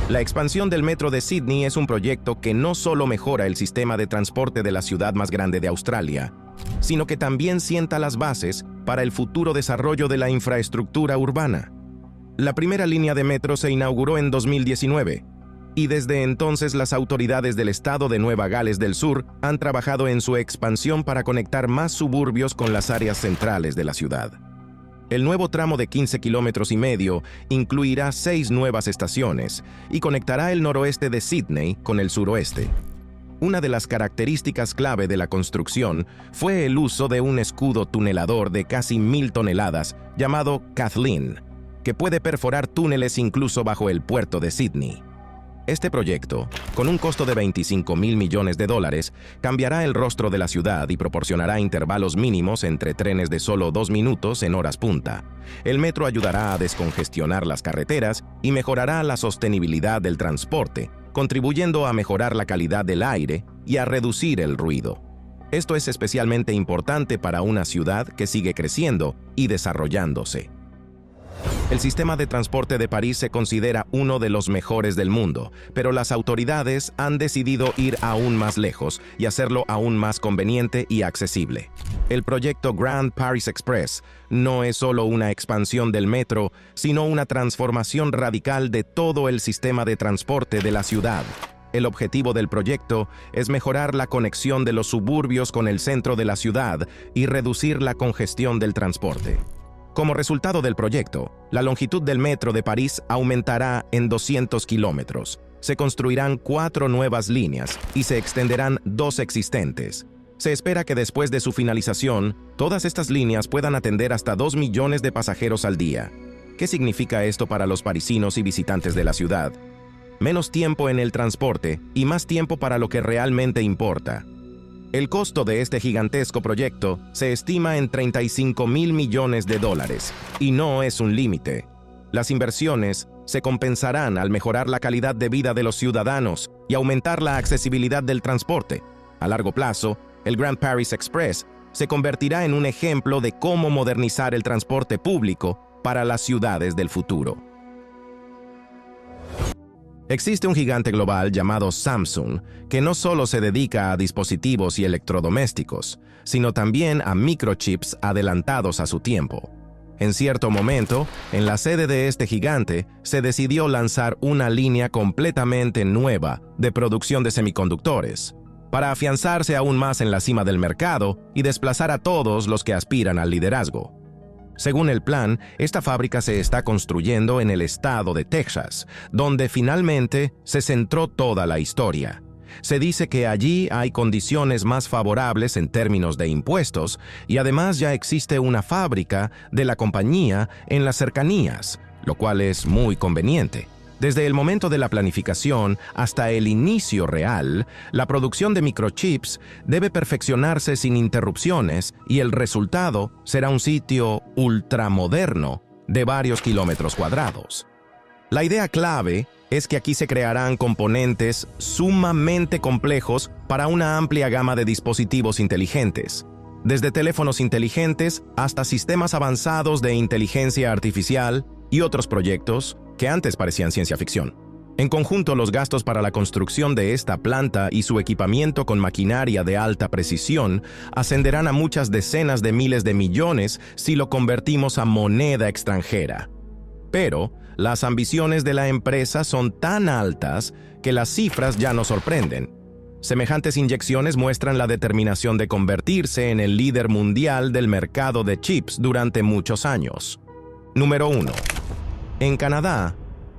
La expansión del metro de Sydney es un proyecto que no solo mejora el sistema de transporte de la ciudad más grande de Australia, sino que también sienta las bases para el futuro desarrollo de la infraestructura urbana. La primera línea de metro se inauguró en 2019, y desde entonces las autoridades del estado de Nueva Gales del Sur han trabajado en su expansión para conectar más suburbios con las áreas centrales de la ciudad. El nuevo tramo de 15,5 kilómetros incluirá 6 nuevas estaciones y conectará el noroeste de Sydney con el suroeste. Una de las características clave de la construcción fue el uso de un escudo tunelador de casi 1,000 toneladas llamado Kathleen, que puede perforar túneles incluso bajo el puerto de Sydney. Este proyecto, con un costo de $25,000 millones, cambiará el rostro de la ciudad y proporcionará intervalos mínimos entre trenes de solo 2 minutos en horas punta. El metro ayudará a descongestionar las carreteras y mejorará la sostenibilidad del transporte, contribuyendo a mejorar la calidad del aire y a reducir el ruido. Esto es especialmente importante para una ciudad que sigue creciendo y desarrollándose. El sistema de transporte de París se considera uno de los mejores del mundo, pero las autoridades han decidido ir aún más lejos y hacerlo aún más conveniente y accesible. El proyecto Grand Paris Express no es solo una expansión del metro, sino una transformación radical de todo el sistema de transporte de la ciudad. El objetivo del proyecto es mejorar la conexión de los suburbios con el centro de la ciudad y reducir la congestión del transporte. Como resultado del proyecto, la longitud del metro de París aumentará en 200 kilómetros. Se construirán 4 nuevas líneas y se extenderán 2 existentes. Se espera que después de su finalización, todas estas líneas puedan atender hasta 2 millones de pasajeros al día. ¿Qué significa esto para los parisinos y visitantes de la ciudad? Menos tiempo en el transporte y más tiempo para lo que realmente importa. El costo de este gigantesco proyecto se estima en $35,000 millones y no es un límite. Las inversiones se compensarán al mejorar la calidad de vida de los ciudadanos y aumentar la accesibilidad del transporte. A largo plazo, el Grand Paris Express se convertirá en un ejemplo de cómo modernizar el transporte público para las ciudades del futuro. Existe un gigante global llamado Samsung, que no solo se dedica a dispositivos y electrodomésticos, sino también a microchips adelantados a su tiempo. En cierto momento, en la sede de este gigante, se decidió lanzar una línea completamente nueva de producción de semiconductores, para afianzarse aún más en la cima del mercado y desplazar a todos los que aspiran al liderazgo. Según el plan, esta fábrica se está construyendo en el estado de Texas, donde finalmente se centró toda la historia. Se dice que allí hay condiciones más favorables en términos de impuestos y además ya existe una fábrica de la compañía en las cercanías, lo cual es muy conveniente. Desde el momento de la planificación hasta el inicio real, la producción de microchips debe perfeccionarse sin interrupciones y el resultado será un sitio ultramoderno de varios kilómetros cuadrados. La idea clave es que aquí se crearán componentes sumamente complejos para una amplia gama de dispositivos inteligentes, desde teléfonos inteligentes hasta sistemas avanzados de inteligencia artificial y otros proyectos que antes parecían ciencia ficción. En conjunto, los gastos para la construcción de esta planta y su equipamiento con maquinaria de alta precisión ascenderán a muchas decenas de miles de millones si lo convertimos a moneda extranjera. Pero las ambiciones de la empresa son tan altas que las cifras ya nos sorprenden. Semejantes inyecciones muestran la determinación de convertirse en el líder mundial del mercado de chips durante muchos años. Número 1. En Canadá,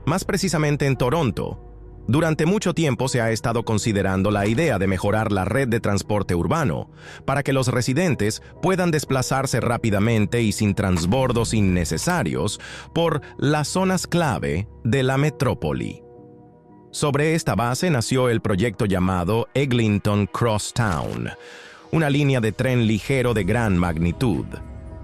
más precisamente en Toronto, durante mucho tiempo se ha estado considerando la idea de mejorar la red de transporte urbano para que los residentes puedan desplazarse rápidamente y sin transbordos innecesarios por las zonas clave de la metrópoli. Sobre esta base nació el proyecto llamado Eglinton Crosstown, una línea de tren ligero de gran magnitud.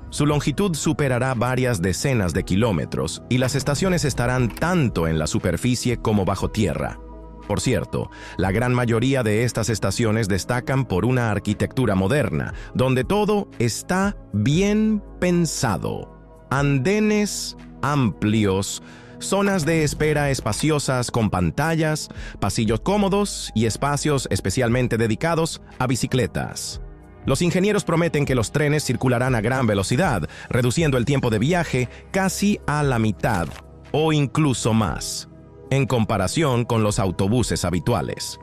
Su longitud superará varias decenas de kilómetros y las estaciones estarán tanto en la superficie como bajo tierra. Por cierto, la gran mayoría de estas estaciones destacan por una arquitectura moderna, donde todo está bien pensado. Andenes amplios, zonas de espera espaciosas con pantallas, pasillos cómodos y espacios especialmente dedicados a bicicletas. Los ingenieros prometen que los trenes circularán a gran velocidad, reduciendo el tiempo de viaje casi a la mitad o incluso más, en comparación con los autobuses habituales.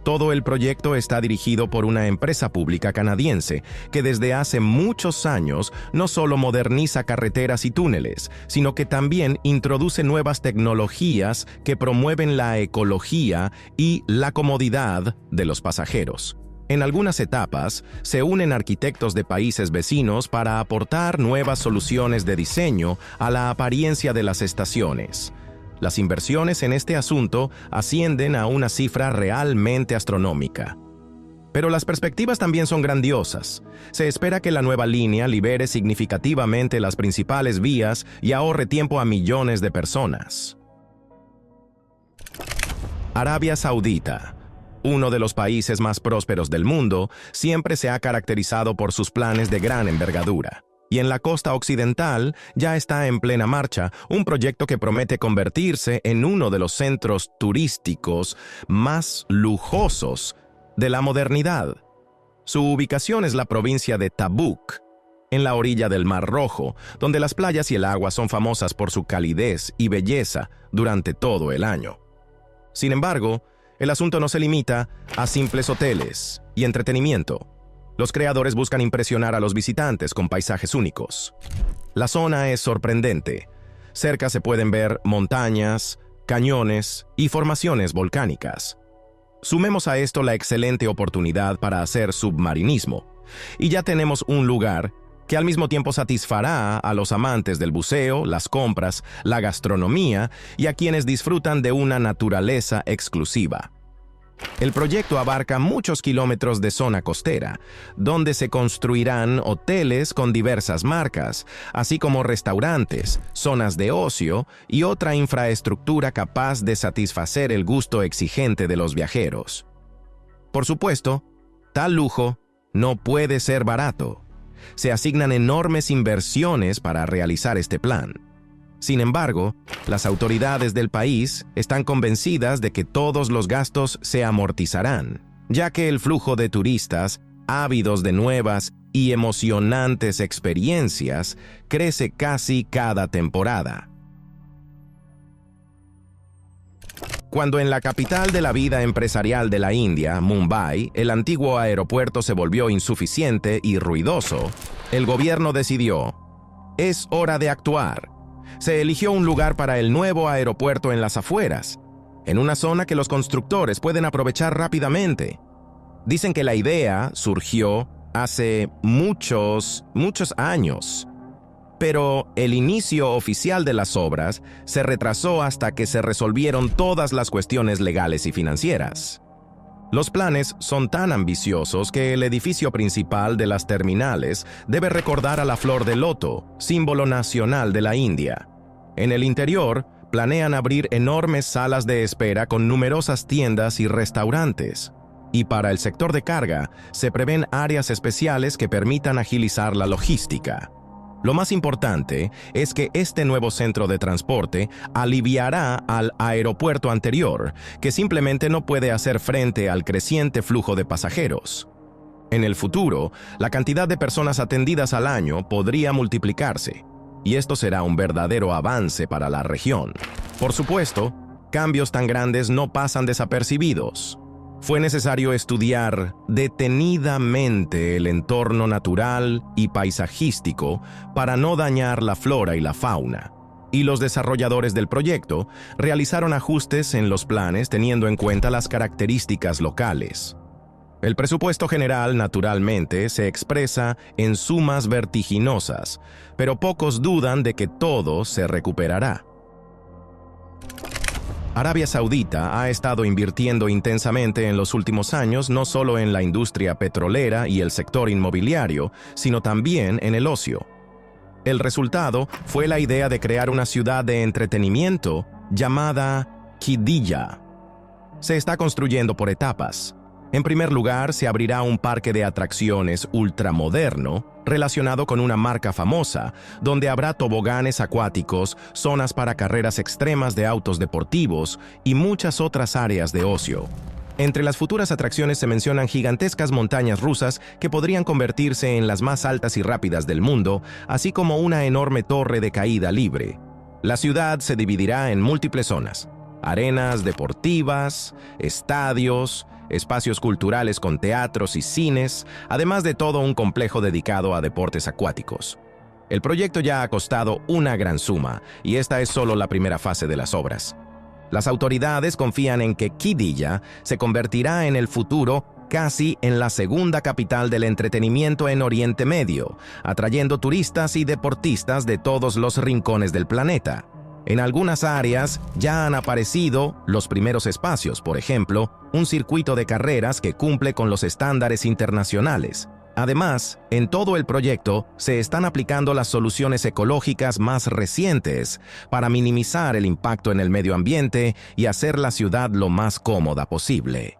Todo el proyecto está dirigido por una empresa pública canadiense que desde hace muchos años no solo moderniza carreteras y túneles, sino que también introduce nuevas tecnologías que promueven la ecología y la comodidad de los pasajeros. En algunas etapas, se unen arquitectos de países vecinos para aportar nuevas soluciones de diseño a la apariencia de las estaciones. Las inversiones en este asunto ascienden a una cifra realmente astronómica. Pero las perspectivas también son grandiosas. Se espera que la nueva línea libere significativamente las principales vías y ahorre tiempo a millones de personas. Arabia Saudita, uno de los países más prósperos del mundo, siempre se ha caracterizado por sus planes de gran envergadura. Y en la costa occidental ya está en plena marcha un proyecto que promete convertirse en uno de los centros turísticos más lujosos de la modernidad. Su ubicación es la provincia de Tabuk, en la orilla del Mar Rojo, donde las playas y el agua son famosas por su calidez y belleza durante todo el año. Sin embargo, el asunto no se limita a simples hoteles y entretenimiento. Los creadores buscan impresionar a los visitantes con paisajes únicos. La zona es sorprendente. Cerca se pueden ver montañas, cañones y formaciones volcánicas. Sumemos a esto la excelente oportunidad para hacer submarinismo, y ya tenemos un lugar que al mismo tiempo satisfará a los amantes del buceo, las compras, la gastronomía y a quienes disfrutan de una naturaleza exclusiva. El proyecto abarca muchos kilómetros de zona costera, donde se construirán hoteles con diversas marcas, así como restaurantes, zonas de ocio y otra infraestructura capaz de satisfacer el gusto exigente de los viajeros. Por supuesto, tal lujo no puede ser barato. Se asignan enormes inversiones para realizar este plan. Sin embargo, las autoridades del país están convencidas de que todos los gastos se amortizarán, ya que el flujo de turistas, ávidos de nuevas y emocionantes experiencias, crece casi cada temporada. Cuando en la capital de la vida empresarial de la India, Mumbai, el antiguo aeropuerto se volvió insuficiente y ruidoso, el gobierno decidió: es hora de actuar. Se eligió un lugar para el nuevo aeropuerto en las afueras, en una zona que los constructores pueden aprovechar rápidamente. Dicen que la idea surgió hace muchos años, pero el inicio oficial de las obras se retrasó hasta que se resolvieron todas las cuestiones legales y financieras. Los planes son tan ambiciosos que el edificio principal de las terminales debe recordar a la flor de loto, símbolo nacional de la India. En el interior, planean abrir enormes salas de espera con numerosas tiendas y restaurantes. Y para el sector de carga, se prevén áreas especiales que permitan agilizar la logística. Lo más importante es que este nuevo centro de transporte aliviará al aeropuerto anterior, que simplemente no puede hacer frente al creciente flujo de pasajeros. En el futuro, la cantidad de personas atendidas al año podría multiplicarse, y esto será un verdadero avance para la región. Por supuesto, cambios tan grandes no pasan desapercibidos. Fue necesario estudiar detenidamente el entorno natural y paisajístico para no dañar la flora y la fauna, y los desarrolladores del proyecto realizaron ajustes en los planes teniendo en cuenta las características locales. El presupuesto general, naturalmente, se expresa en sumas vertiginosas, pero pocos dudan de que todo se recuperará. Arabia Saudita ha estado invirtiendo intensamente en los últimos años no solo en la industria petrolera y el sector inmobiliario, sino también en el ocio. El resultado fue la idea de crear una ciudad de entretenimiento llamada Qiddiya. Se está construyendo por etapas. En primer lugar, se abrirá un parque de atracciones ultramoderno relacionado con una marca famosa, donde habrá toboganes acuáticos, zonas para carreras extremas de autos deportivos y muchas otras áreas de ocio. Entre las futuras atracciones se mencionan gigantescas montañas rusas que podrían convertirse en las más altas y rápidas del mundo, así como una enorme torre de caída libre. La ciudad se dividirá en múltiples zonas: arenas deportivas, estadios, espacios culturales con teatros y cines, además de todo un complejo dedicado a deportes acuáticos. El proyecto ya ha costado una gran suma, y esta es solo la primera fase de las obras. Las autoridades confían en que Qiddiya se convertirá en el futuro casi en la segunda capital del entretenimiento en Oriente Medio, atrayendo turistas y deportistas de todos los rincones del planeta. En algunas áreas ya han aparecido los primeros espacios, por ejemplo, un circuito de carreras que cumple con los estándares internacionales. Además, en todo el proyecto se están aplicando las soluciones ecológicas más recientes para minimizar el impacto en el medio ambiente y hacer la ciudad lo más cómoda posible.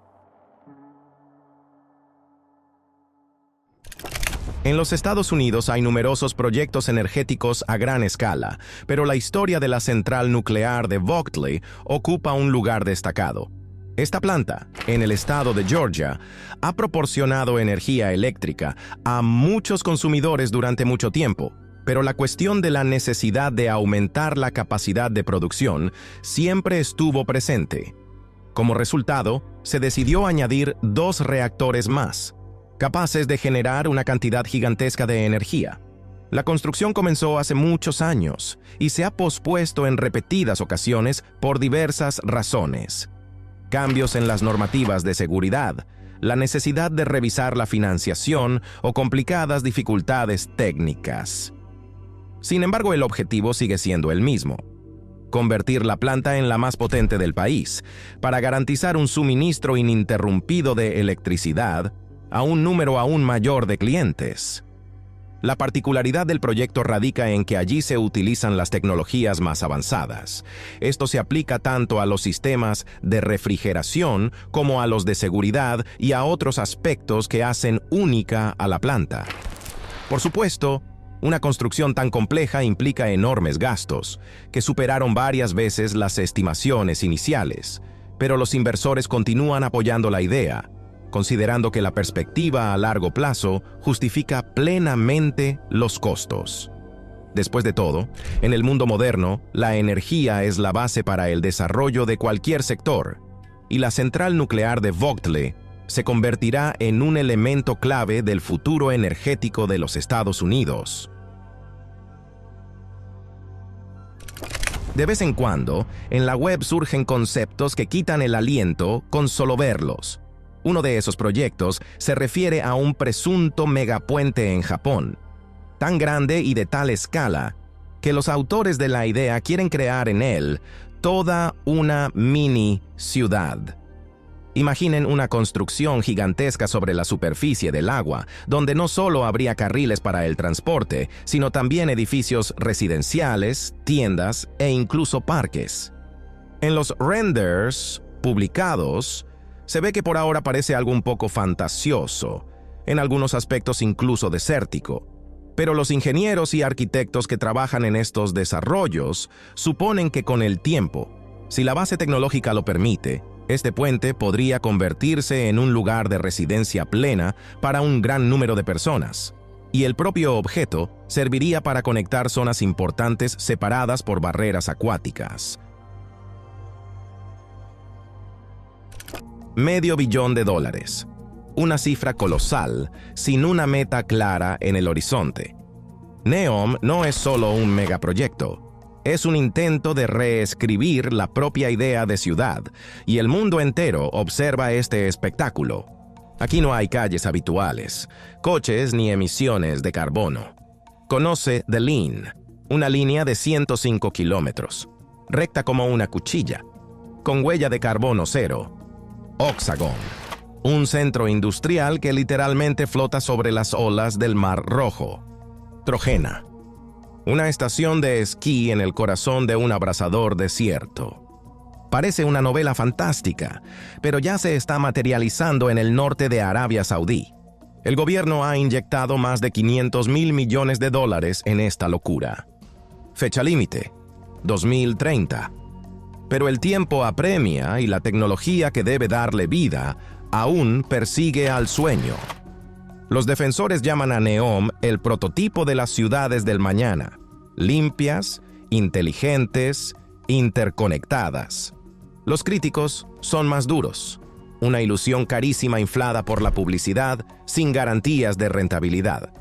En los Estados Unidos hay numerosos proyectos energéticos a gran escala, pero la historia de la central nuclear de Vogtle ocupa un lugar destacado. Esta planta, en el estado de Georgia, ha proporcionado energía eléctrica a muchos consumidores durante mucho tiempo, pero la cuestión de la necesidad de aumentar la capacidad de producción siempre estuvo presente. Como resultado, se decidió añadir 2 reactores más, capaces de generar una cantidad gigantesca de energía. La construcción comenzó hace muchos años y se ha pospuesto en repetidas ocasiones por diversas razones. Cambios en las normativas de seguridad, la necesidad de revisar la financiación o complicadas dificultades técnicas. Sin embargo, el objetivo sigue siendo el mismo: convertir la planta en la más potente del país, para garantizar un suministro ininterrumpido de electricidad a un número aún mayor de clientes. La particularidad del proyecto radica en que allí se utilizan las tecnologías más avanzadas. Esto se aplica tanto a los sistemas de refrigeración como a los de seguridad y a otros aspectos que hacen única a la planta. Por supuesto, una construcción tan compleja implica enormes gastos, que superaron varias veces las estimaciones iniciales, pero los inversores continúan apoyando la idea, considerando que la perspectiva a largo plazo justifica plenamente los costos. Después de todo, en el mundo moderno, la energía es la base para el desarrollo de cualquier sector, y la central nuclear de Vogtle se convertirá en un elemento clave del futuro energético de los Estados Unidos. De vez en cuando, en la web surgen conceptos que quitan el aliento con solo verlos. Uno de esos proyectos se refiere a un presunto megapuente en Japón, tan grande y de tal escala que los autores de la idea quieren crear en él toda una mini ciudad. Imaginen una construcción gigantesca sobre la superficie del agua, donde no solo habría carriles para el transporte, sino también edificios residenciales, tiendas e incluso parques. En los renders publicados, se ve que por ahora parece algo un poco fantasioso, en algunos aspectos incluso desértico. Pero los ingenieros y arquitectos que trabajan en estos desarrollos suponen que con el tiempo, si la base tecnológica lo permite, este puente podría convertirse en un lugar de residencia plena para un gran número de personas. Y el propio objeto serviría para conectar zonas importantes separadas por barreras acuáticas. $500 millones. Una cifra colosal, sin una meta clara en el horizonte. NEOM no es solo un megaproyecto, es un intento de reescribir la propia idea de ciudad, y el mundo entero observa este espectáculo. Aquí no hay calles habituales, coches ni emisiones de carbono. Conoce The Line, una línea de 105 kilómetros, recta como una cuchilla, con huella de carbono cero. Oxagon, un centro industrial que literalmente flota sobre las olas del Mar Rojo. Trojena, una estación de esquí en el corazón de un abrasador desierto. Parece una novela fantástica, pero ya se está materializando en el norte de Arabia Saudí. El gobierno ha inyectado más de $500 mil millones en esta locura. Fecha límite, 2030. Pero el tiempo apremia y la tecnología que debe darle vida aún persigue al sueño. Los defensores llaman a NEOM el prototipo de las ciudades del mañana, limpias, inteligentes, interconectadas. Los críticos son más duros, una ilusión carísima inflada por la publicidad sin garantías de rentabilidad.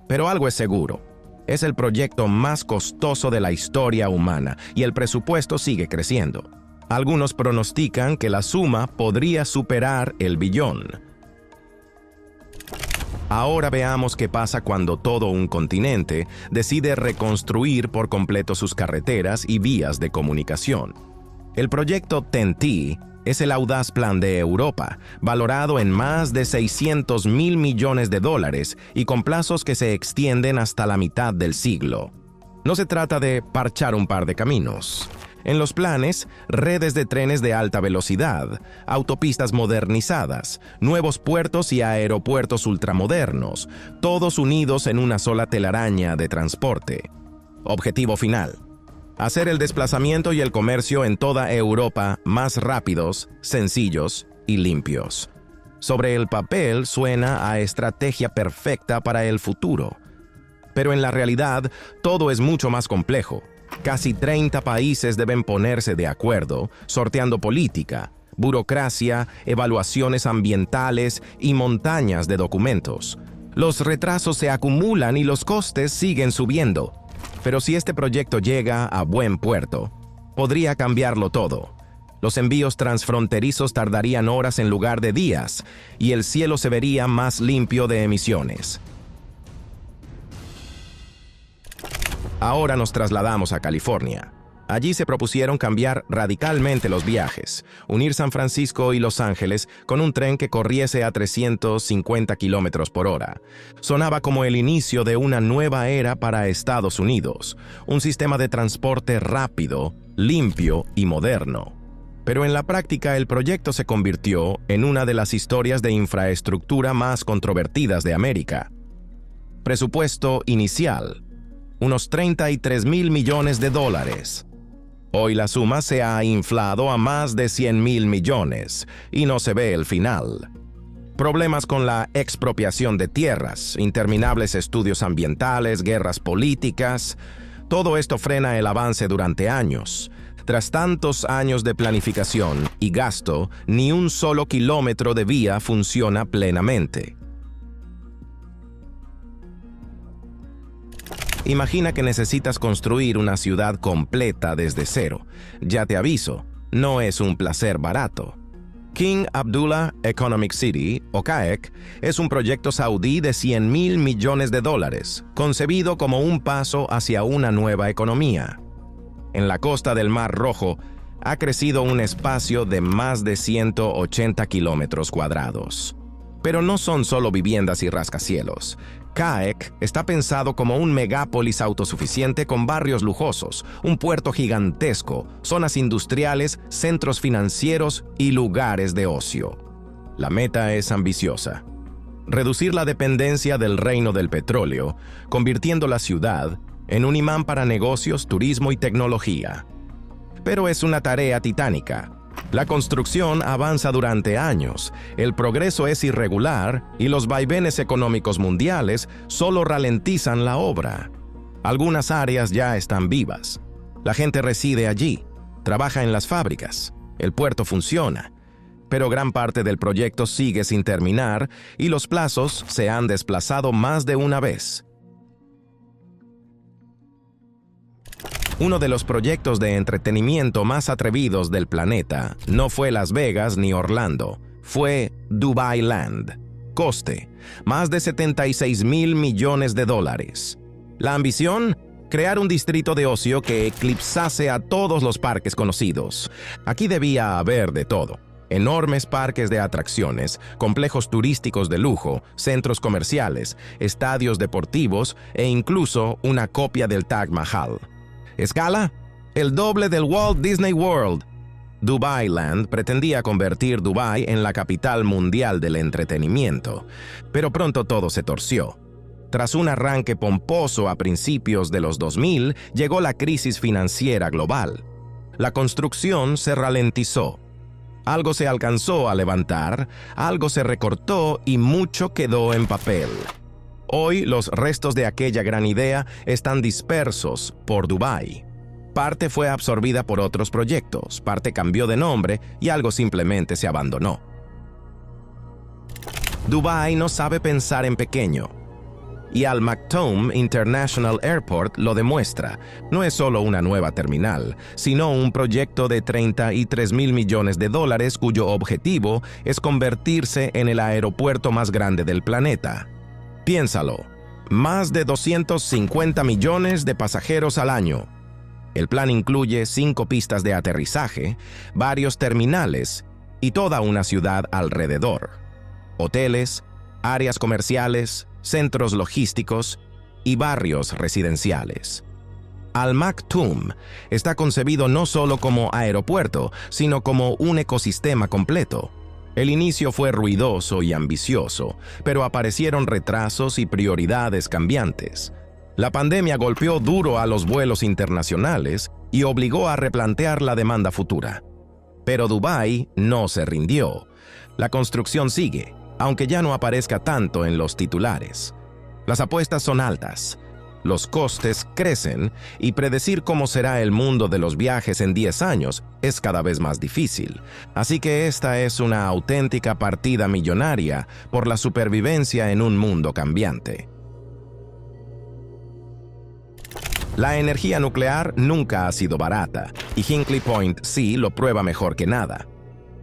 Pero algo es seguro, es el proyecto más costoso de la historia humana y el presupuesto sigue creciendo. Algunos pronostican que la suma podría superar el billón. Ahora veamos qué pasa cuando todo un continente decide reconstruir por completo sus carreteras y vías de comunicación. El proyecto TEN-T es el audaz plan de Europa, valorado en más de $600 mil millones y con plazos que se extienden hasta la mitad del siglo. No se trata de parchar un par de caminos. En los planes, redes de trenes de alta velocidad, autopistas modernizadas, nuevos puertos y aeropuertos ultramodernos, todos unidos en una sola telaraña de transporte. Objetivo final: hacer el desplazamiento y el comercio en toda Europa más rápidos, sencillos y limpios. Sobre el papel suena a estrategia perfecta para el futuro. Pero en la realidad, todo es mucho más complejo. Casi 30 países deben ponerse de acuerdo, sorteando política, burocracia, evaluaciones ambientales y montañas de documentos. Los retrasos se acumulan y los costes siguen subiendo. Pero si este proyecto llega a buen puerto, podría cambiarlo todo. Los envíos transfronterizos tardarían horas en lugar de días, y el cielo se vería más limpio de emisiones. Ahora nos trasladamos a California. Allí se propusieron cambiar radicalmente los viajes, unir San Francisco y Los Ángeles con un tren que corriese a 350 kilómetros por hora. Sonaba como el inicio de una nueva era para Estados Unidos, un sistema de transporte rápido, limpio y moderno. Pero en la práctica el proyecto se convirtió en una de las historias de infraestructura más controvertidas de América. Presupuesto inicial: unos $33 mil millones. Hoy la suma se ha inflado a más de $100 mil millones y no se ve el final. Problemas con la expropiación de tierras, interminables estudios ambientales, guerras políticas. Todo esto frena el avance durante años. Tras tantos años de planificación y gasto, ni un solo kilómetro de vía funciona plenamente. Imagina que necesitas construir una ciudad completa desde cero. Ya te aviso, no es un placer barato. King Abdullah Economic City, o CAEC, es un proyecto saudí de $100 mil millones, concebido como un paso hacia una nueva economía. En la costa del Mar Rojo, ha crecido un espacio de más de 180 kilómetros cuadrados. Pero no son solo viviendas y rascacielos. CAEC está pensado como un megápolis autosuficiente con barrios lujosos, un puerto gigantesco, zonas industriales, centros financieros y lugares de ocio. La meta es ambiciosa: reducir la dependencia del reino del petróleo, convirtiendo la ciudad en un imán para negocios, turismo y tecnología. Pero es una tarea titánica. La construcción avanza durante años, el progreso es irregular y los vaivenes económicos mundiales solo ralentizan la obra. Algunas áreas ya están vivas. La gente reside allí, trabaja en las fábricas, el puerto funciona, pero gran parte del proyecto sigue sin terminar y los plazos se han desplazado más de una vez. Uno de los proyectos de entretenimiento más atrevidos del planeta no fue Las Vegas ni Orlando, fue Dubai Land. Coste: más de $76.000 millones. La ambición: crear un distrito de ocio que eclipsase a todos los parques conocidos. Aquí debía haber de todo: enormes parques de atracciones, complejos turísticos de lujo, centros comerciales, estadios deportivos e incluso una copia del Taj Mahal. ¿Escala? El doble del Walt Disney World. Dubai Land pretendía convertir Dubái en la capital mundial del entretenimiento, pero pronto todo se torció. Tras un arranque pomposo a principios de los 2000, llegó la crisis financiera global. La construcción se ralentizó. Algo se alcanzó a levantar, algo se recortó y mucho quedó en papel. Hoy los restos de aquella gran idea están dispersos por Dubái. Parte fue absorbida por otros proyectos, parte cambió de nombre y algo simplemente se abandonó. Dubái no sabe pensar en pequeño. Y Al Maktoum International Airport lo demuestra. No es solo una nueva terminal, sino un proyecto de $33.000 millones cuyo objetivo es convertirse en el aeropuerto más grande del planeta. Piénsalo, más de 250 millones de pasajeros al año. El plan incluye 5 pistas de aterrizaje, varios terminales y toda una ciudad alrededor. Hoteles, áreas comerciales, centros logísticos y barrios residenciales. Al Maktoum está concebido no solo como aeropuerto, sino como un ecosistema completo. El inicio fue ruidoso y ambicioso, pero aparecieron retrasos y prioridades cambiantes. La pandemia golpeó duro a los vuelos internacionales y obligó a replantear la demanda futura. Pero Dubái no se rindió. La construcción sigue, aunque ya no aparezca tanto en los titulares. Las apuestas son altas, los costes crecen y predecir cómo será el mundo de los viajes en 10 años es cada vez más difícil. Así que esta es una auténtica partida millonaria por la supervivencia en un mundo cambiante. La energía nuclear nunca ha sido barata y Hinkley Point C lo prueba mejor que nada.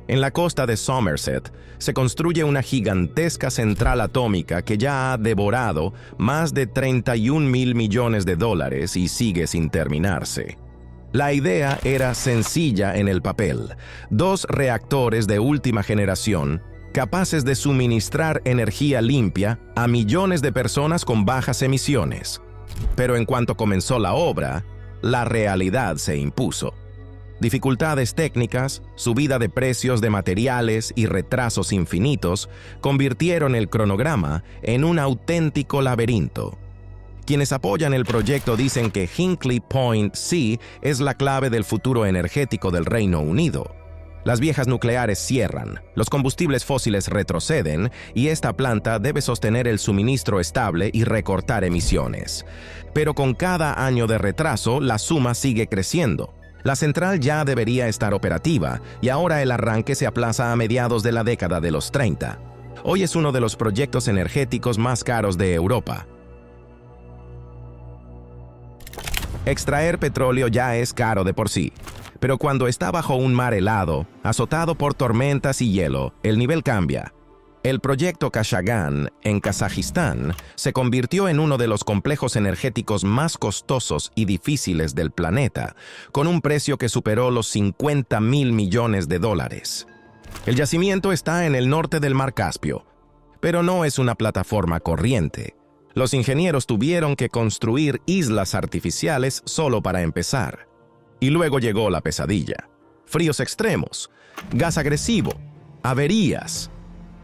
En la costa de Somerset se construye una gigantesca central atómica que ya ha devorado más de $31.000 millones y sigue sin terminarse. La idea era sencilla en el papel: 2 reactores de última generación capaces de suministrar energía limpia a millones de personas con bajas emisiones. Pero en cuanto comenzó la obra, la realidad se impuso. Dificultades técnicas, subida de precios de materiales y retrasos infinitos convirtieron el cronograma en un auténtico laberinto. Quienes apoyan el proyecto dicen que Hinkley Point C es la clave del futuro energético del Reino Unido. Las viejas nucleares cierran, los combustibles fósiles retroceden y esta planta debe sostener el suministro estable y recortar emisiones. Pero con cada año de retraso, la suma sigue creciendo. La central ya debería estar operativa y ahora el arranque se aplaza a mediados de la década de los 30. Hoy es uno de los proyectos energéticos más caros de Europa. Extraer petróleo ya es caro de por sí, pero cuando está bajo un mar helado, azotado por tormentas y hielo, el nivel cambia. El proyecto Kashagan, en Kazajistán, se convirtió en uno de los complejos energéticos más costosos y difíciles del planeta, con un precio que superó los $50.000 millones. El yacimiento está en el norte del Mar Caspio, pero no es una plataforma corriente. Los ingenieros tuvieron que construir islas artificiales solo para empezar. Y luego llegó la pesadilla: fríos extremos, gas agresivo, averías.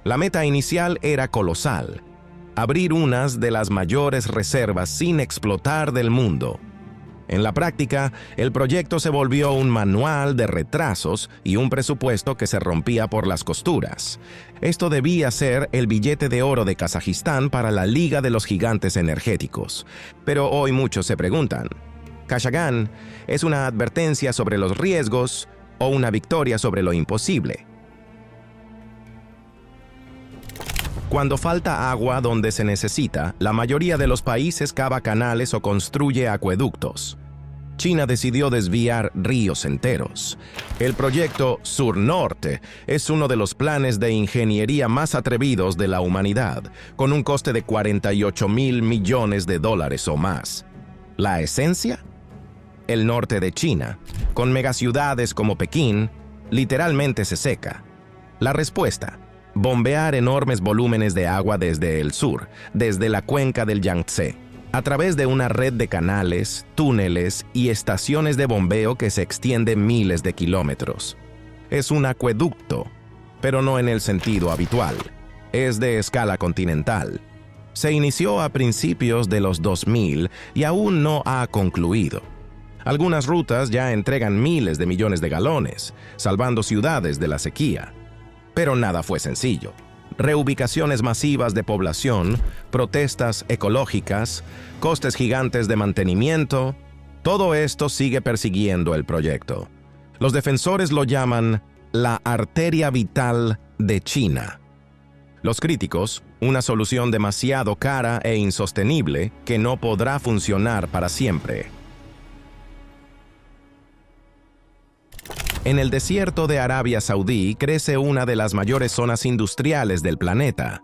La meta inicial era colosal: abrir unas de las mayores reservas sin explotar del mundo. En la práctica, el proyecto se volvió un manual de retrasos y un presupuesto que se rompía por las costuras. Esto debía ser el billete de oro de Kazajistán para la Liga de los Gigantes Energéticos. Pero hoy muchos se preguntan, ¿Kashagan es una advertencia sobre los riesgos o una victoria sobre lo imposible? Cuando falta agua donde se necesita, la mayoría de los países cava canales o construye acueductos. China decidió desviar ríos enteros. El proyecto Sur-Norte es uno de los planes de ingeniería más atrevidos de la humanidad, con un coste de $48.000 millones o más. ¿La esencia? El norte de China, con megaciudades como Pekín, literalmente se seca. La respuesta: bombear enormes volúmenes de agua desde el sur, desde la cuenca del Yangtze, a través de una red de canales, túneles y estaciones de bombeo que se extiende miles de kilómetros. Es un acueducto, pero no en el sentido habitual. Es de escala continental. Se inició a principios de los 2000 y aún no ha concluido. Algunas rutas ya entregan miles de millones de galones, salvando ciudades de la sequía. Pero nada fue sencillo. Reubicaciones masivas de población, protestas ecológicas, costes gigantes de mantenimiento, todo esto sigue persiguiendo el proyecto. Los defensores lo llaman la arteria vital de China. Los críticos, una solución demasiado cara e insostenible que no podrá funcionar para siempre. En el desierto de Arabia Saudí crece una de las mayores zonas industriales del planeta.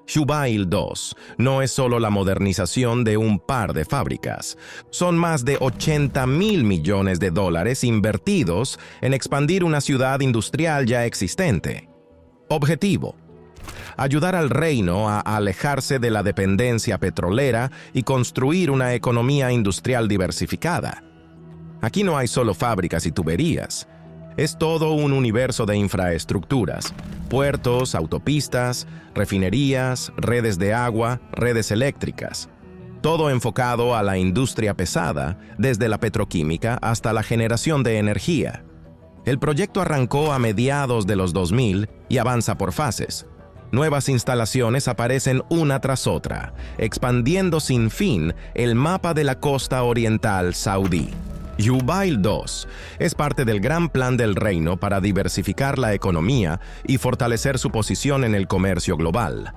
Jubail 2 no es solo la modernización de un par de fábricas. Son más de $80.000 millones invertidos en expandir una ciudad industrial ya existente. Objetivo: ayudar al reino a alejarse de la dependencia petrolera y construir una economía industrial diversificada. Aquí no hay solo fábricas y tuberías. Es todo un universo de infraestructuras: puertos, autopistas, refinerías, redes de agua, redes eléctricas. Todo enfocado a la industria pesada, desde la petroquímica hasta la generación de energía. El proyecto arrancó a mediados de los 2000 y avanza por fases. Nuevas instalaciones aparecen una tras otra, expandiendo sin fin el mapa de la costa oriental saudí. Jubail 2 es parte del gran plan del reino para diversificar la economía y fortalecer su posición en el comercio global.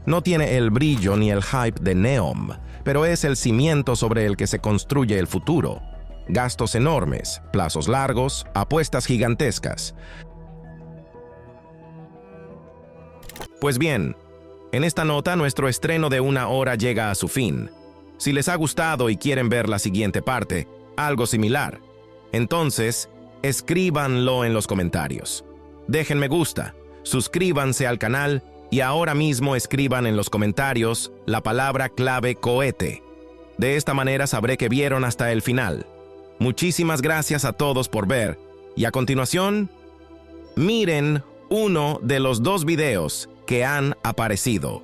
No tiene el brillo ni el hype de Neom, pero es el cimiento sobre el que se construye el futuro. Gastos enormes, plazos largos, apuestas gigantescas. Pues bien, en esta nota nuestro estreno de 1 hora llega a su fin. Si les ha gustado y quieren ver la siguiente parte, algo similar, entonces escríbanlo en los comentarios. Dejen me gusta, suscríbanse al canal y ahora mismo escriban en los comentarios la palabra clave cohete. De esta manera sabré que vieron hasta el final. Muchísimas gracias a todos por ver y a continuación, miren uno de los 2 videos que han aparecido.